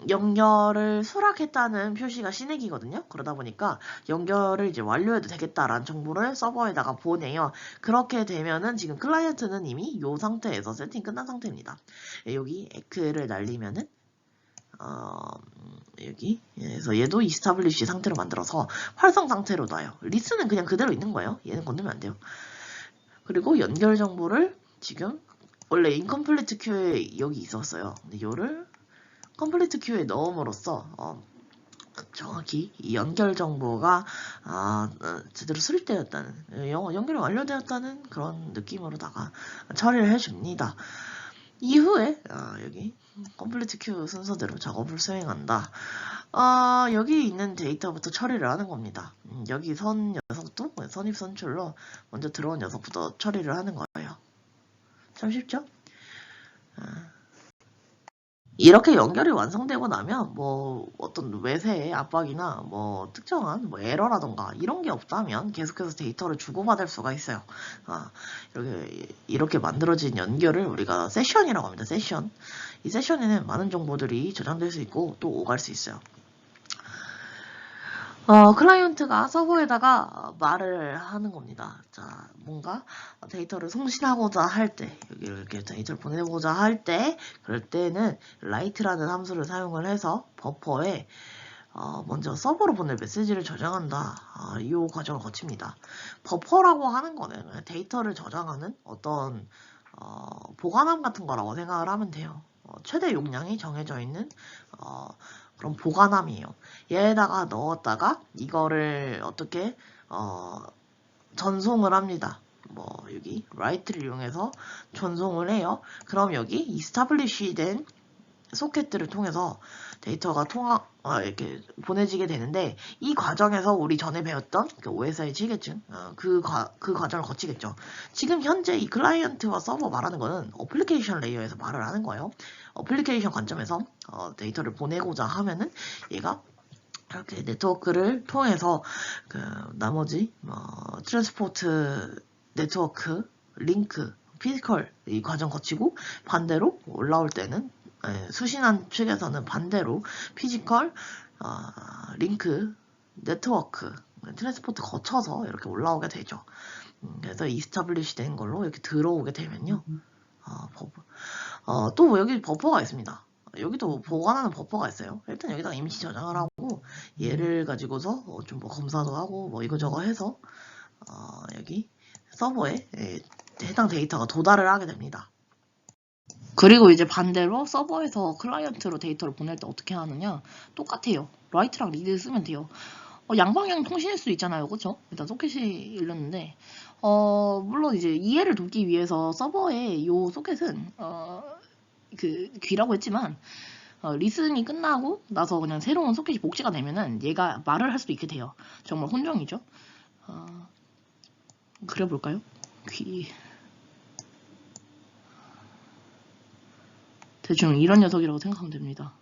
Speaker 1: 연결을 수락했다는 표시가 시넥이거든요. 그러다 보니까 연결을 이제 완료해도 되겠다라는 정보를 서버에다가 보내요. 그렇게 되면은 지금 클라이언트는 이미 이 상태에서 세팅 끝난 상태입니다. 여기 에크를 날리면은 여기 그래서 얘도 이스타블리시 상태로 만들어서 활성 상태로 놔요. 리스는 그냥 그대로 있는 거예요. 얘는 건들면 안 돼요. 그리고 연결 정보를 지금 원래 incomplete Q에 여기 있었어요. 근데 이거를 complete Q에 넣음으로써 정확히 이 연결 정보가 제대로 수립되었다는 연결이 완료되었다는 그런 느낌으로다가 처리를 해줍니다. 이후에 여기 컴플리트 큐 순서대로 작업을 수행한다. 여기 있는 데이터부터 처리를 하는 겁니다. 여기 선 녀석도 선입 선출로 먼저 들어온 녀석부터 처리를 하는 거예요. 참 쉽죠? 이렇게 연결이 완성되고 나면 뭐 어떤 외세의 압박이나 뭐 특정한 뭐 에러라던가 이런 게 없다면 계속해서 데이터를 주고받을 수가 있어요. 이렇게 만들어진 연결을 우리가 세션이라고 합니다. 세션. 이 세션에는 많은 정보들이 저장될 수 있고 또 오갈 수 있어요. 클라이언트가 서버에다가 말을 하는 겁니다. 자, 뭔가 데이터를 송신하고자 할 때, 여기 이렇게 데이터를 보내고자 할 때, 그럴 때는 write라는 함수를 사용을 해서 버퍼에 먼저 서버로 보낼 메시지를 저장한다. 이 과정을 거칩니다. 버퍼라고 하는 거는 데이터를 저장하는 어떤 보관함 같은 거라고 생각을 하면 돼요. 최대 용량이 정해져 있는 그런 보관함이에요. 얘에다가 넣었다가 이거를 어떻게 전송을 합니다. 뭐 여기 write를 이용해서 전송을 해요. 그럼 여기 establish 된 소켓들을 통해서 데이터가 이렇게 보내지게 되는데, 이 과정에서 우리 전에 배웠던 그 OSI 지게증, 그 과정을 거치겠죠. 지금 현재 이 클라이언트와 서버 말하는 거는 어플리케이션 레이어에서 말을 하는 거예요. 어플리케이션 관점에서 데이터를 보내고자 하면은 얘가 이렇게 네트워크를 통해서 그 나머지 트랜스포트 네트워크, 링크, 피지컬 이 과정 거치고 반대로 올라올 때는 수신한 측에서는 반대로 피지컬, 링크, 네트워크, 트랜스포트 거쳐서 이렇게 올라오게 되죠. 그래서 이스타블리시 된 걸로 이렇게 들어오게 되면요. 또 여기 버퍼가 있습니다. 여기도 보관하는 버퍼가 있어요. 일단 여기다가 임시 저장을 하고 얘를 가지고서 좀 뭐 검사도 하고 뭐 이거저거 해서 여기 서버에 해당 데이터가 도달을 하게 됩니다. 그리고 이제 반대로 서버에서 클라이언트로 데이터를 보낼 때 어떻게 하느냐? 똑같아요. 라이트랑 리드 쓰면 돼요. 양방향 통신일 수 있잖아요. 그쵸? 일단 소켓이 열렸는데 물론 이제 이해를 돕기 위해서 서버에 요 소켓은 그 귀라고 했지만 리슨이 끝나고 나서 그냥 새로운 소켓이 복제가 되면은 얘가 말을 할 수도 있게 돼요. 정말 혼종이죠. 그려볼까요? 귀. 대충 이런 녀석이라고 생각하면 됩니다.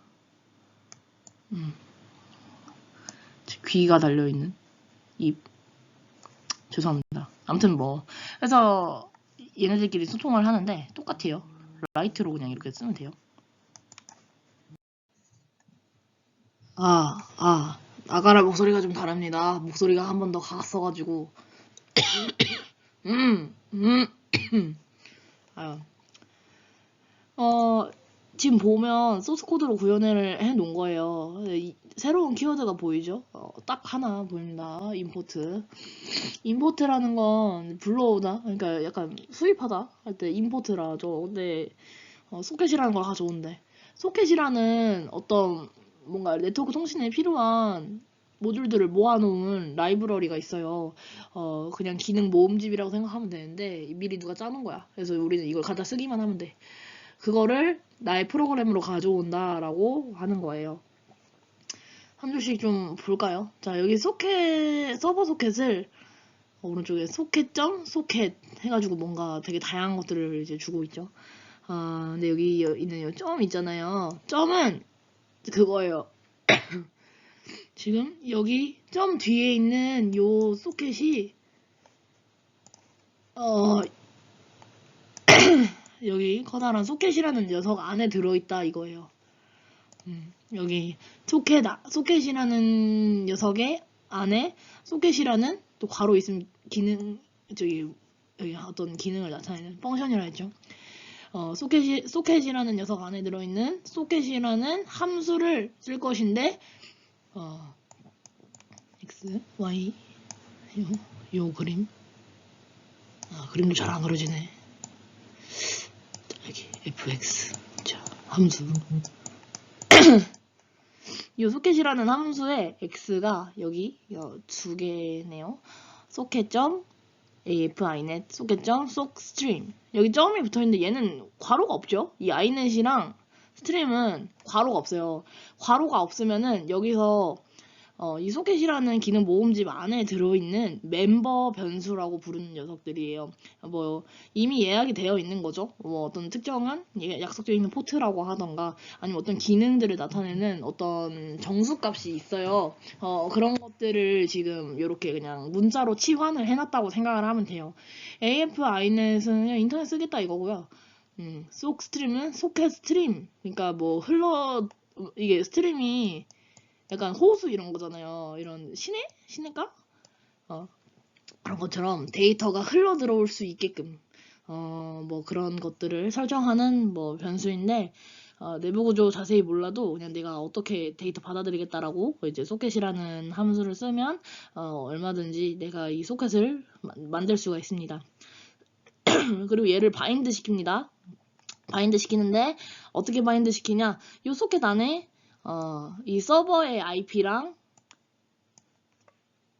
Speaker 1: 귀가 달려있는 입. 죄송합니다. 아무튼 뭐 그래서 얘네들끼리 소통을 하는데 똑같아요. 라이트로 그냥 이렇게 쓰면 돼요. 아가라 목소리가 좀 다릅니다. 목소리가 한 번 더 갔어가지고 지금 보면 소스 코드로 구현을 해 놓은 거예요. 새로운 키워드가 보이죠? 딱 하나 보입니다. 임포트. 임포트라는 건 불러오다, 그러니까 약간 수입하다 할 때 임포트라 하죠. 근데 소켓이라는 걸 가져온대. 소켓이라는 어떤 뭔가 네트워크 통신에 필요한 모듈들을 모아놓은 라이브러리가 있어요. 그냥 기능 모음집이라고 생각하면 되는데 미리 누가 짜놓은 거야. 그래서 우리는 이걸 갖다 쓰기만 하면 돼. 그거를 나의 프로그램으로 가져온다라고 하는 거예요. 한 줄씩 좀 볼까요? 자, 여기 소켓, 서버 소켓을 오른쪽에 소켓점 소켓 해가지고 뭔가 되게 다양한 것들을 이제 주고 있죠. 근데 여기 있는 이 점 있잖아요. 점은 그거예요. 지금 여기 점 뒤에 있는 요 소켓이 여기 커다란 소켓이라는 녀석 안에 들어있다 이거예요. 여기 소켓이라는 녀석의 안에 소켓이라는 또 괄호 있으면 기능 여기 어떤 기능을 나타내는 펑션이라 했죠. 소켓이라는 녀석 안에 들어있는 소켓이라는 함수를 쓸 것인데 x, y 요 그림 그림도 잘 안 그려지네. 여기 fx 자 함수 이 소켓이라는 함수의 x가 여기 두 개네요. 소켓점 AF inet socket sock 여기 점이 붙어있는데 얘는 괄호가 없죠. 이 inet이랑 스트림은 괄호가 없어요. 괄호가 없으면은 여기서 이 소켓이라는 기능 모음집 안에 들어있는 멤버 변수라고 부르는 녀석들이에요. 뭐 이미 예약이 되어 있는 거죠. 뭐 어떤 특정한 약속되어 있는 포트라고 하던가 아니면 어떤 기능들을 나타내는 어떤 정수값이 있어요. 그런 것들을 지금 이렇게 그냥 문자로 치환을 해놨다고 생각을 하면 돼요. AF inet은 그냥 인터넷 쓰겠다 이거고요. 속 스트림은 소켓 스트림. 그러니까 뭐 이게 스트림이 약간 호수 이런 거잖아요. 이런 시내가? 그런 것처럼 데이터가 흘러 들어올 수 있게끔 뭐 그런 것들을 설정하는 뭐 변수인데 내부 구조 자세히 몰라도 그냥 내가 어떻게 데이터 받아들이겠다라고 이제 소켓이라는 함수를 쓰면 얼마든지 내가 이 소켓을 만들 수가 있습니다. 그리고 얘를 바인드 시킵니다. 바인드 시키는데 어떻게 바인드 시키냐? 이 소켓 안에 이 서버의 IP랑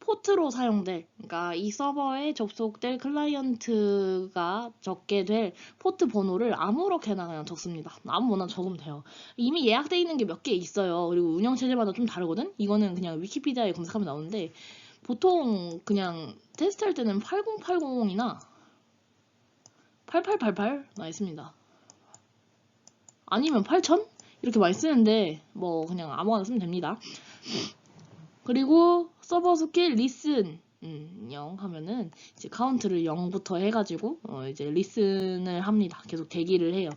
Speaker 1: 포트로 사용될, 그러니까 이 서버에 접속될 클라이언트가 적게 될 포트 번호를 아무렇게나 그냥 적습니다. 아무거나 적으면 돼요. 이미 예약되어 있는 게 몇 개 있어요. 그리고 운영체제마다 좀 다르거든? 이거는 그냥 위키피디아에 검색하면 나오는데 보통 그냥 테스트할 때는 8080이나 8888 많이 씁니다. 아니면 8000? 이렇게 많이 쓰는데 뭐 그냥 아무거나 쓰면 됩니다. 그리고 서버 소켓 리슨 0 하면은 이제 카운트를 0부터 해가지고 이제 리슨을 합니다. 계속 대기를 해요.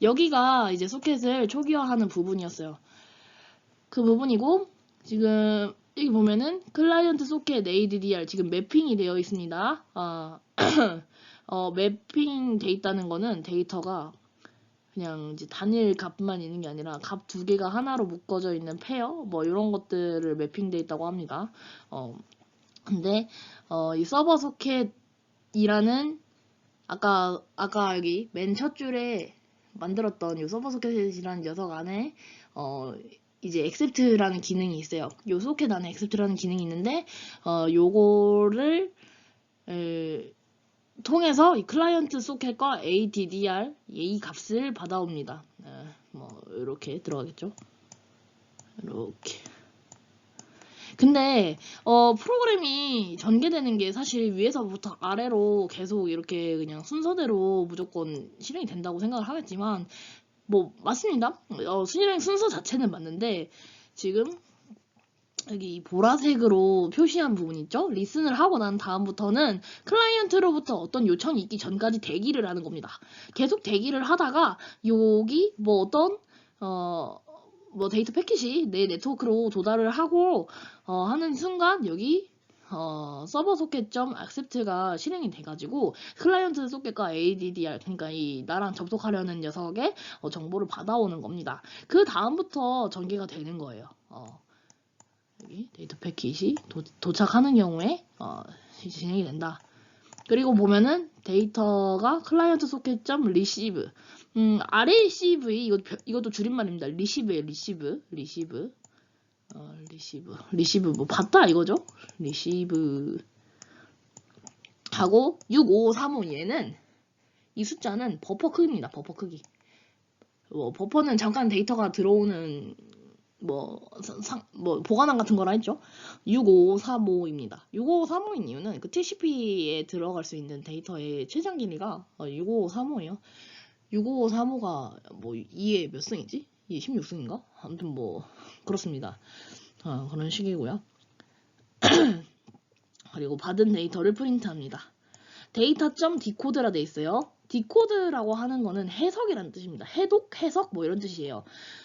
Speaker 1: 여기가 이제 소켓을 초기화하는 부분이었어요. 그 부분이고 지금 여기 보면은 클라이언트 소켓 ADDR 지금 매핑이 되어 있습니다. 매핑 돼 있다는 거는 데이터가 그냥 이제 단일 값만 있는 게 아니라 값 두 개가 하나로 묶어져 있는 페어 뭐 이런 것들을 매핑돼 있다고 합니다. 근데 이 서버 소켓이라는 아까 여기 맨 첫 줄에 만들었던 이 서버 소켓이라는 녀석 안에 이제 accept라는 기능이 있어요. 이 소켓 안에 accept라는 기능이 있는데 요거를 통해서 이 클라이언트 소켓과 ADDR 이 값을 받아옵니다. 뭐 이렇게 들어가겠죠. 이렇게. 근데 프로그램이 전개되는 게 사실 위에서부터 아래로 계속 이렇게 그냥 순서대로 무조건 실행이 된다고 생각을 하겠지만 뭐 맞습니다. 실행 순서 자체는 맞는데 지금 여기 보라색으로 표시한 부분 있죠? 리슨을 하고 난 다음부터는 클라이언트로부터 어떤 요청이 있기 전까지 대기를 하는 겁니다. 계속 대기를 하다가 여기 뭐 어떤 뭐 데이터 패킷이 내 네트워크로 도달을 하고 하는 순간 여기 서버 소켓.accept가 실행이 돼가지고 클라이언트 소켓과 ADDR 그러니까 이 나랑 접속하려는 녀석의 정보를 받아오는 겁니다. 그 다음부터 전개가 되는 거예요. 여기 데이터 패킷이 도착하는 경우에 진행이 된다. 그리고 보면은 데이터가 클라이언트 소켓.receive RACV 이것도 줄임말입니다. receive예요. receive 뭐 받다 이거죠. receive 하고 65535 얘는 이 숫자는 버퍼 크기입니다. 버퍼 크기. 버퍼는 잠깐 데이터가 들어오는 뭐 보관함 같은 거라 했죠. 6535입니다. 6535인 이유는 그 TCP에 들어갈 수 있는 데이터의 최장 길이가 6535예요. 6535가 뭐 2에 몇 승이지? 2에 16승인가? 아무튼 뭐 그렇습니다. 그런 식이고요. 그리고 받은 데이터를 프린트합니다. 데이터.디코드라 돼 있어요. 디코드라고 하는 거는 해석이라는 뜻입니다. 해석 뭐 이런 뜻이에요.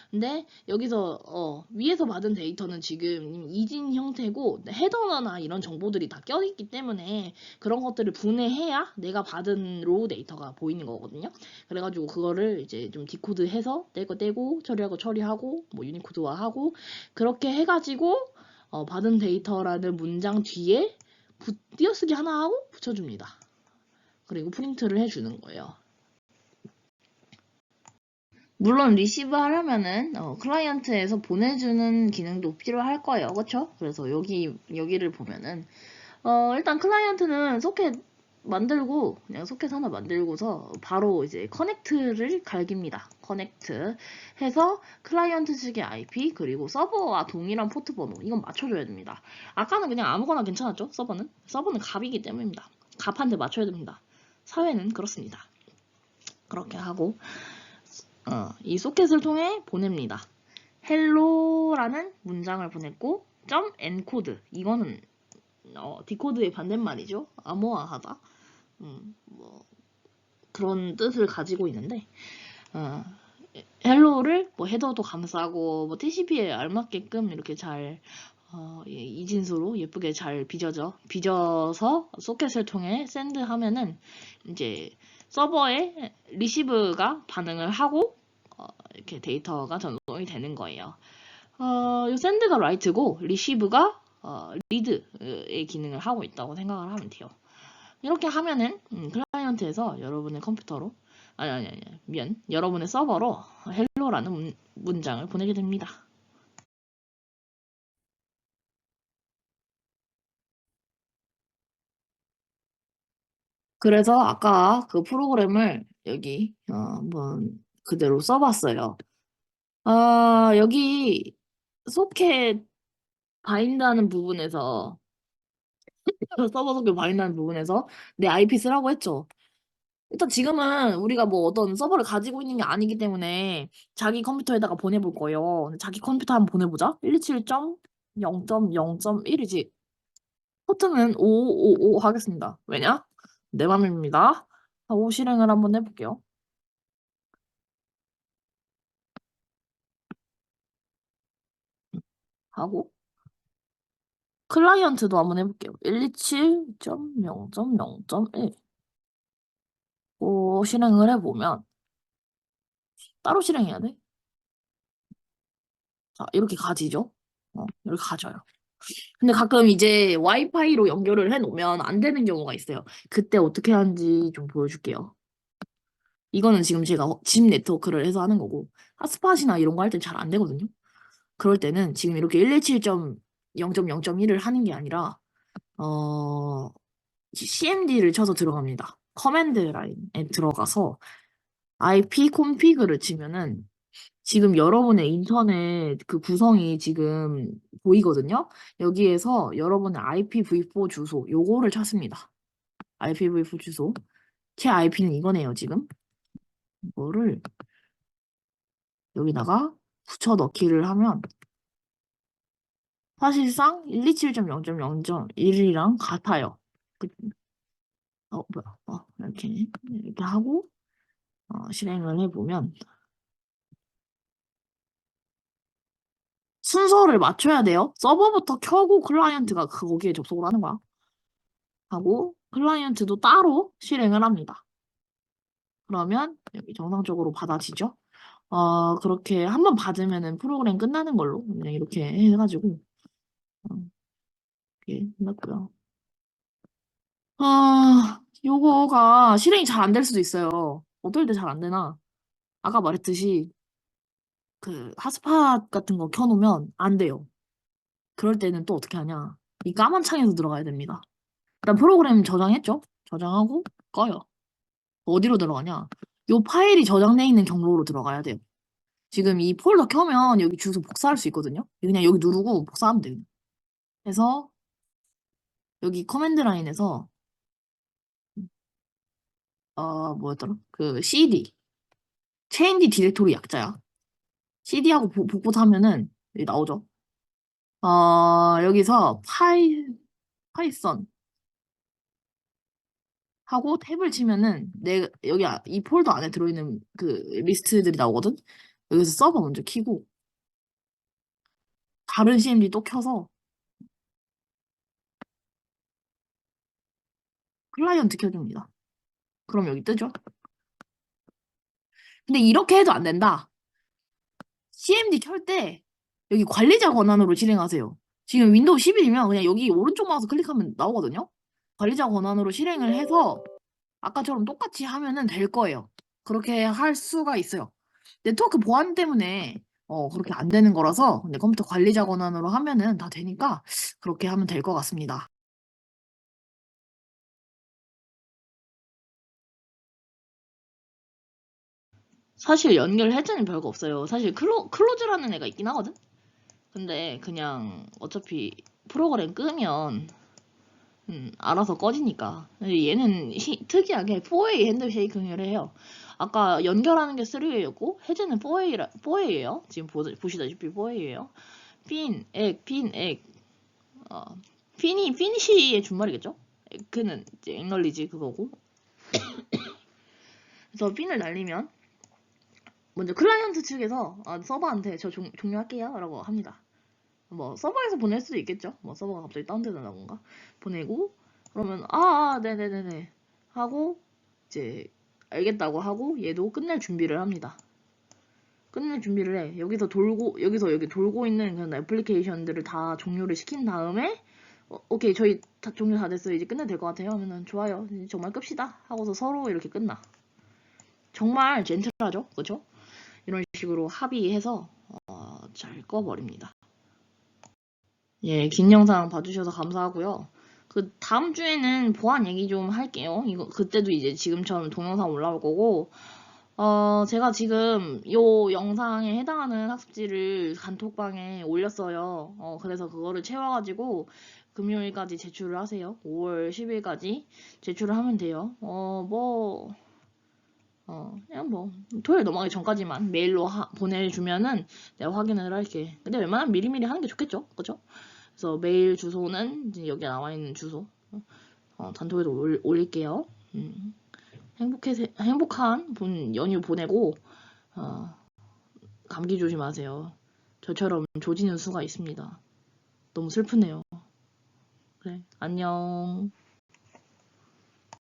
Speaker 1: 근데 여기서 위에서 받은 데이터는 지금 이진 형태고 헤더나 이런 정보들이 다 껴있기 때문에 그런 것들을 분해해야 내가 받은 로우 데이터가 보이는 거거든요. 그래가지고 그거를 이제 좀 디코드해서 떼고 처리하고 뭐 유니코드화하고 그렇게 해가지고 받은 데이터라는 문장 뒤에 띄어쓰기 하나 하고 붙여줍니다. 그리고 프린트를 해주는 거예요. 물론 리시브 하려면은 클라이언트에서 보내주는 기능도 필요할 거예요. 그렇죠? 그래서 여기를 보면은 일단 클라이언트는 소켓 만들고 그냥 소켓 하나 만들고서 바로 이제 커넥트를 갈깁니다. 커넥트 해서 클라이언트 측의 IP 그리고 서버와 동일한 포트 번호 이건 맞춰줘야 됩니다. 아까는 그냥 아무거나 괜찮았죠? 서버는 값이기 때문입니다. 값한테 맞춰야 됩니다. 사회는 그렇습니다. 그렇게 하고 이 소켓을 통해 보냅니다. 헬로라는 문장을 보냈고 점 엔코드 이거는 디코드의 반대말이죠. 암호화하다. 뭐 그런 뜻을 가지고 있는데 헬로를 뭐 헤더도 감싸고 뭐 TCP에 알맞게끔 이렇게 잘 이진수로 예쁘게 잘 빚어서 소켓을 통해 샌드하면은 이제 서버에 리시브가 반응을 하고 이렇게 데이터가 전송이 되는 거예요. 이 샌드가 라이트고 리시브가 리드의 기능을 하고 있다고 생각을 하면 돼요. 이렇게 하면은 클라이언트에서 여러분의 컴퓨터로 여러분의 서버로 헬로라는 문장을 보내게 됩니다. 그래서 아까 그 프로그램을 여기 한번 그대로 써봤어요. 여기 소켓 바인다는 부분에서 서버 소켓 바인다는 부분에서 내 IP 쓰라고 했죠. 일단 지금은 우리가 뭐 어떤 서버를 가지고 있는 게 아니기 때문에 자기 컴퓨터에다가 보내볼 거예요. 자기 컴퓨터 한번 보내보자. 127.0.0.1이지. 포트는 555 하겠습니다. 왜냐? 내 맘입니다. 하고 실행을 한번 해볼게요. 하고 클라이언트도 한번 해볼게요. 127.0.0.1 실행을 해보면 따로 실행해야 돼. 자, 이렇게 가지죠. 이렇게 가져요. 근데 가끔 이제 와이파이로 연결을 해놓으면 안 되는 경우가 있어요. 그때 어떻게 하는지 좀 보여줄게요. 이거는 지금 제가 집 네트워크를 해서 하는 거고 핫스팟이나 이런 거 할 땐 잘 안 되거든요. 그럴 때는 지금 이렇게 127.0.0.1을 하는 게 아니라 CMD를 쳐서 들어갑니다. 커맨드 라인에 들어가서 IP 콘피그를 치면은 지금 여러분의 인터넷 그 구성이 지금 보이거든요. 여기에서 여러분의 IPv4 주소 요거를 찾습니다. IPv4 주소. 제 IP는 이거네요, 지금. 이거를 여기다가 붙여 넣기를 하면 사실상 127.0.0.1이랑 같아요. 뭐야. 이렇게 하고 실행을 해보면 순서를 맞춰야 돼요. 서버부터 켜고 클라이언트가 거기에 접속을 하는 거야. 하고 클라이언트도 따로 실행을 합니다. 그러면 여기 정상적으로 받아지죠. 그렇게 한번 받으면은 프로그램 끝나는 걸로 그냥 이렇게 해가지고 어, 이렇게 끝났고요. 요거가 실행이 잘 안 될 수도 있어요. 어떨 때 잘 안 되나? 아까 말했듯이 그 핫스팟 같은 거 켜놓으면 안 돼요. 그럴 때는 또 어떻게 하냐? 이 까만 창에서 들어가야 됩니다. 일단 프로그램 저장했죠? 저장하고 꺼요. 어디로 들어가냐? 요 파일이 저장돼 있는 경로로 들어가야 돼요. 지금 이 폴더 켜면 여기 주소 복사할 수 있거든요. 그냥 여기 누르고 복사하면 돼요. 그래서 여기 커맨드 라인에서 뭐였더라? 그 CD 체인지 디렉토리 약자야. CD하고 복붙하면은 여기 나오죠. 여기서 파이썬 하고 탭을 치면은 여기 이 폴더 안에 들어있는 그 리스트들이 나오거든. 여기서 서버 먼저 키고 다른 CMD 또 켜서 클라이언트 켜줍니다. 그럼 여기 뜨죠? 근데 이렇게 해도 안 된다. CMD 켤 때 여기 관리자 권한으로 실행하세요. 지금 윈도우 11이면 그냥 여기 오른쪽 마우스 클릭하면 나오거든요. 관리자 권한으로 실행을 해서 아까처럼 똑같이 하면은 될 거예요. 그렇게 할 수가 있어요. 네트워크 보안 때문에 그렇게 안 되는 거라서 근데 컴퓨터 관리자 권한으로 하면은 다 되니까 그렇게 하면 될 것 같습니다. 사실 연결 해제는 별거 없어요. 사실 클로즈라는 애가 있긴 하거든? 근데 그냥 어차피 프로그램 끄면 알아서 꺼지니까. 근데 얘는 특이하게 4A 핸드쉐이킹을 해요. 아까 연결하는 게 3A였고 해제는 4A예요. 지금 보시다시피 4A예요. 핀, 액, 핀, 액. 피니시의 준말이겠죠? 그는 이제 액널리지 그거고. 그래서 핀을 날리면 먼저 클라이언트 측에서 서버한테 저 종료할게요 라고 합니다. 뭐 서버에서 보낼 수도 있겠죠. 뭐 서버가 갑자기 다운된다던가 보내고 그러면 네네네네 하고 이제 알겠다고 하고 얘도 끝낼 준비를 합니다. 끝낼 준비를 해. 여기서 여기 돌고 있는 그런 애플리케이션들을 다 종료를 시킨 다음에 오케이 저희 다 종료 다 됐어요. 이제 끝내도 될 것 같아요. 하면은 좋아요. 정말 끕시다 하고서 서로 이렇게 끝나. 정말 젠틀하죠, 그렇죠? 이런 식으로 합의해서 잘 꺼버립니다. 예, 긴 영상 봐주셔서 감사하고요. 그 다음 주에는 보안 얘기 좀 할게요. 이거 그때도 이제 지금처럼 동영상 올라올 거고, 제가 지금 요 영상에 해당하는 학습지를 단톡방에 올렸어요. 그래서 그거를 채워가지고 금요일까지 제출을 하세요. 5월 10일까지 제출을 하면 돼요. 그냥 뭐 토요일 넘어가기 전까지만 메일로 보내주면은 내가 확인을 할게. 근데 웬만하면 미리미리 하는 게 좋겠죠, 그죠? 그래서 메일 주소는 이제 여기 나와 있는 주소 단톡에도 올릴게요. 행복한 연휴 보내고 감기 조심하세요. 저처럼 조지는 수가 있습니다. 너무 슬프네요. 그래, 안녕.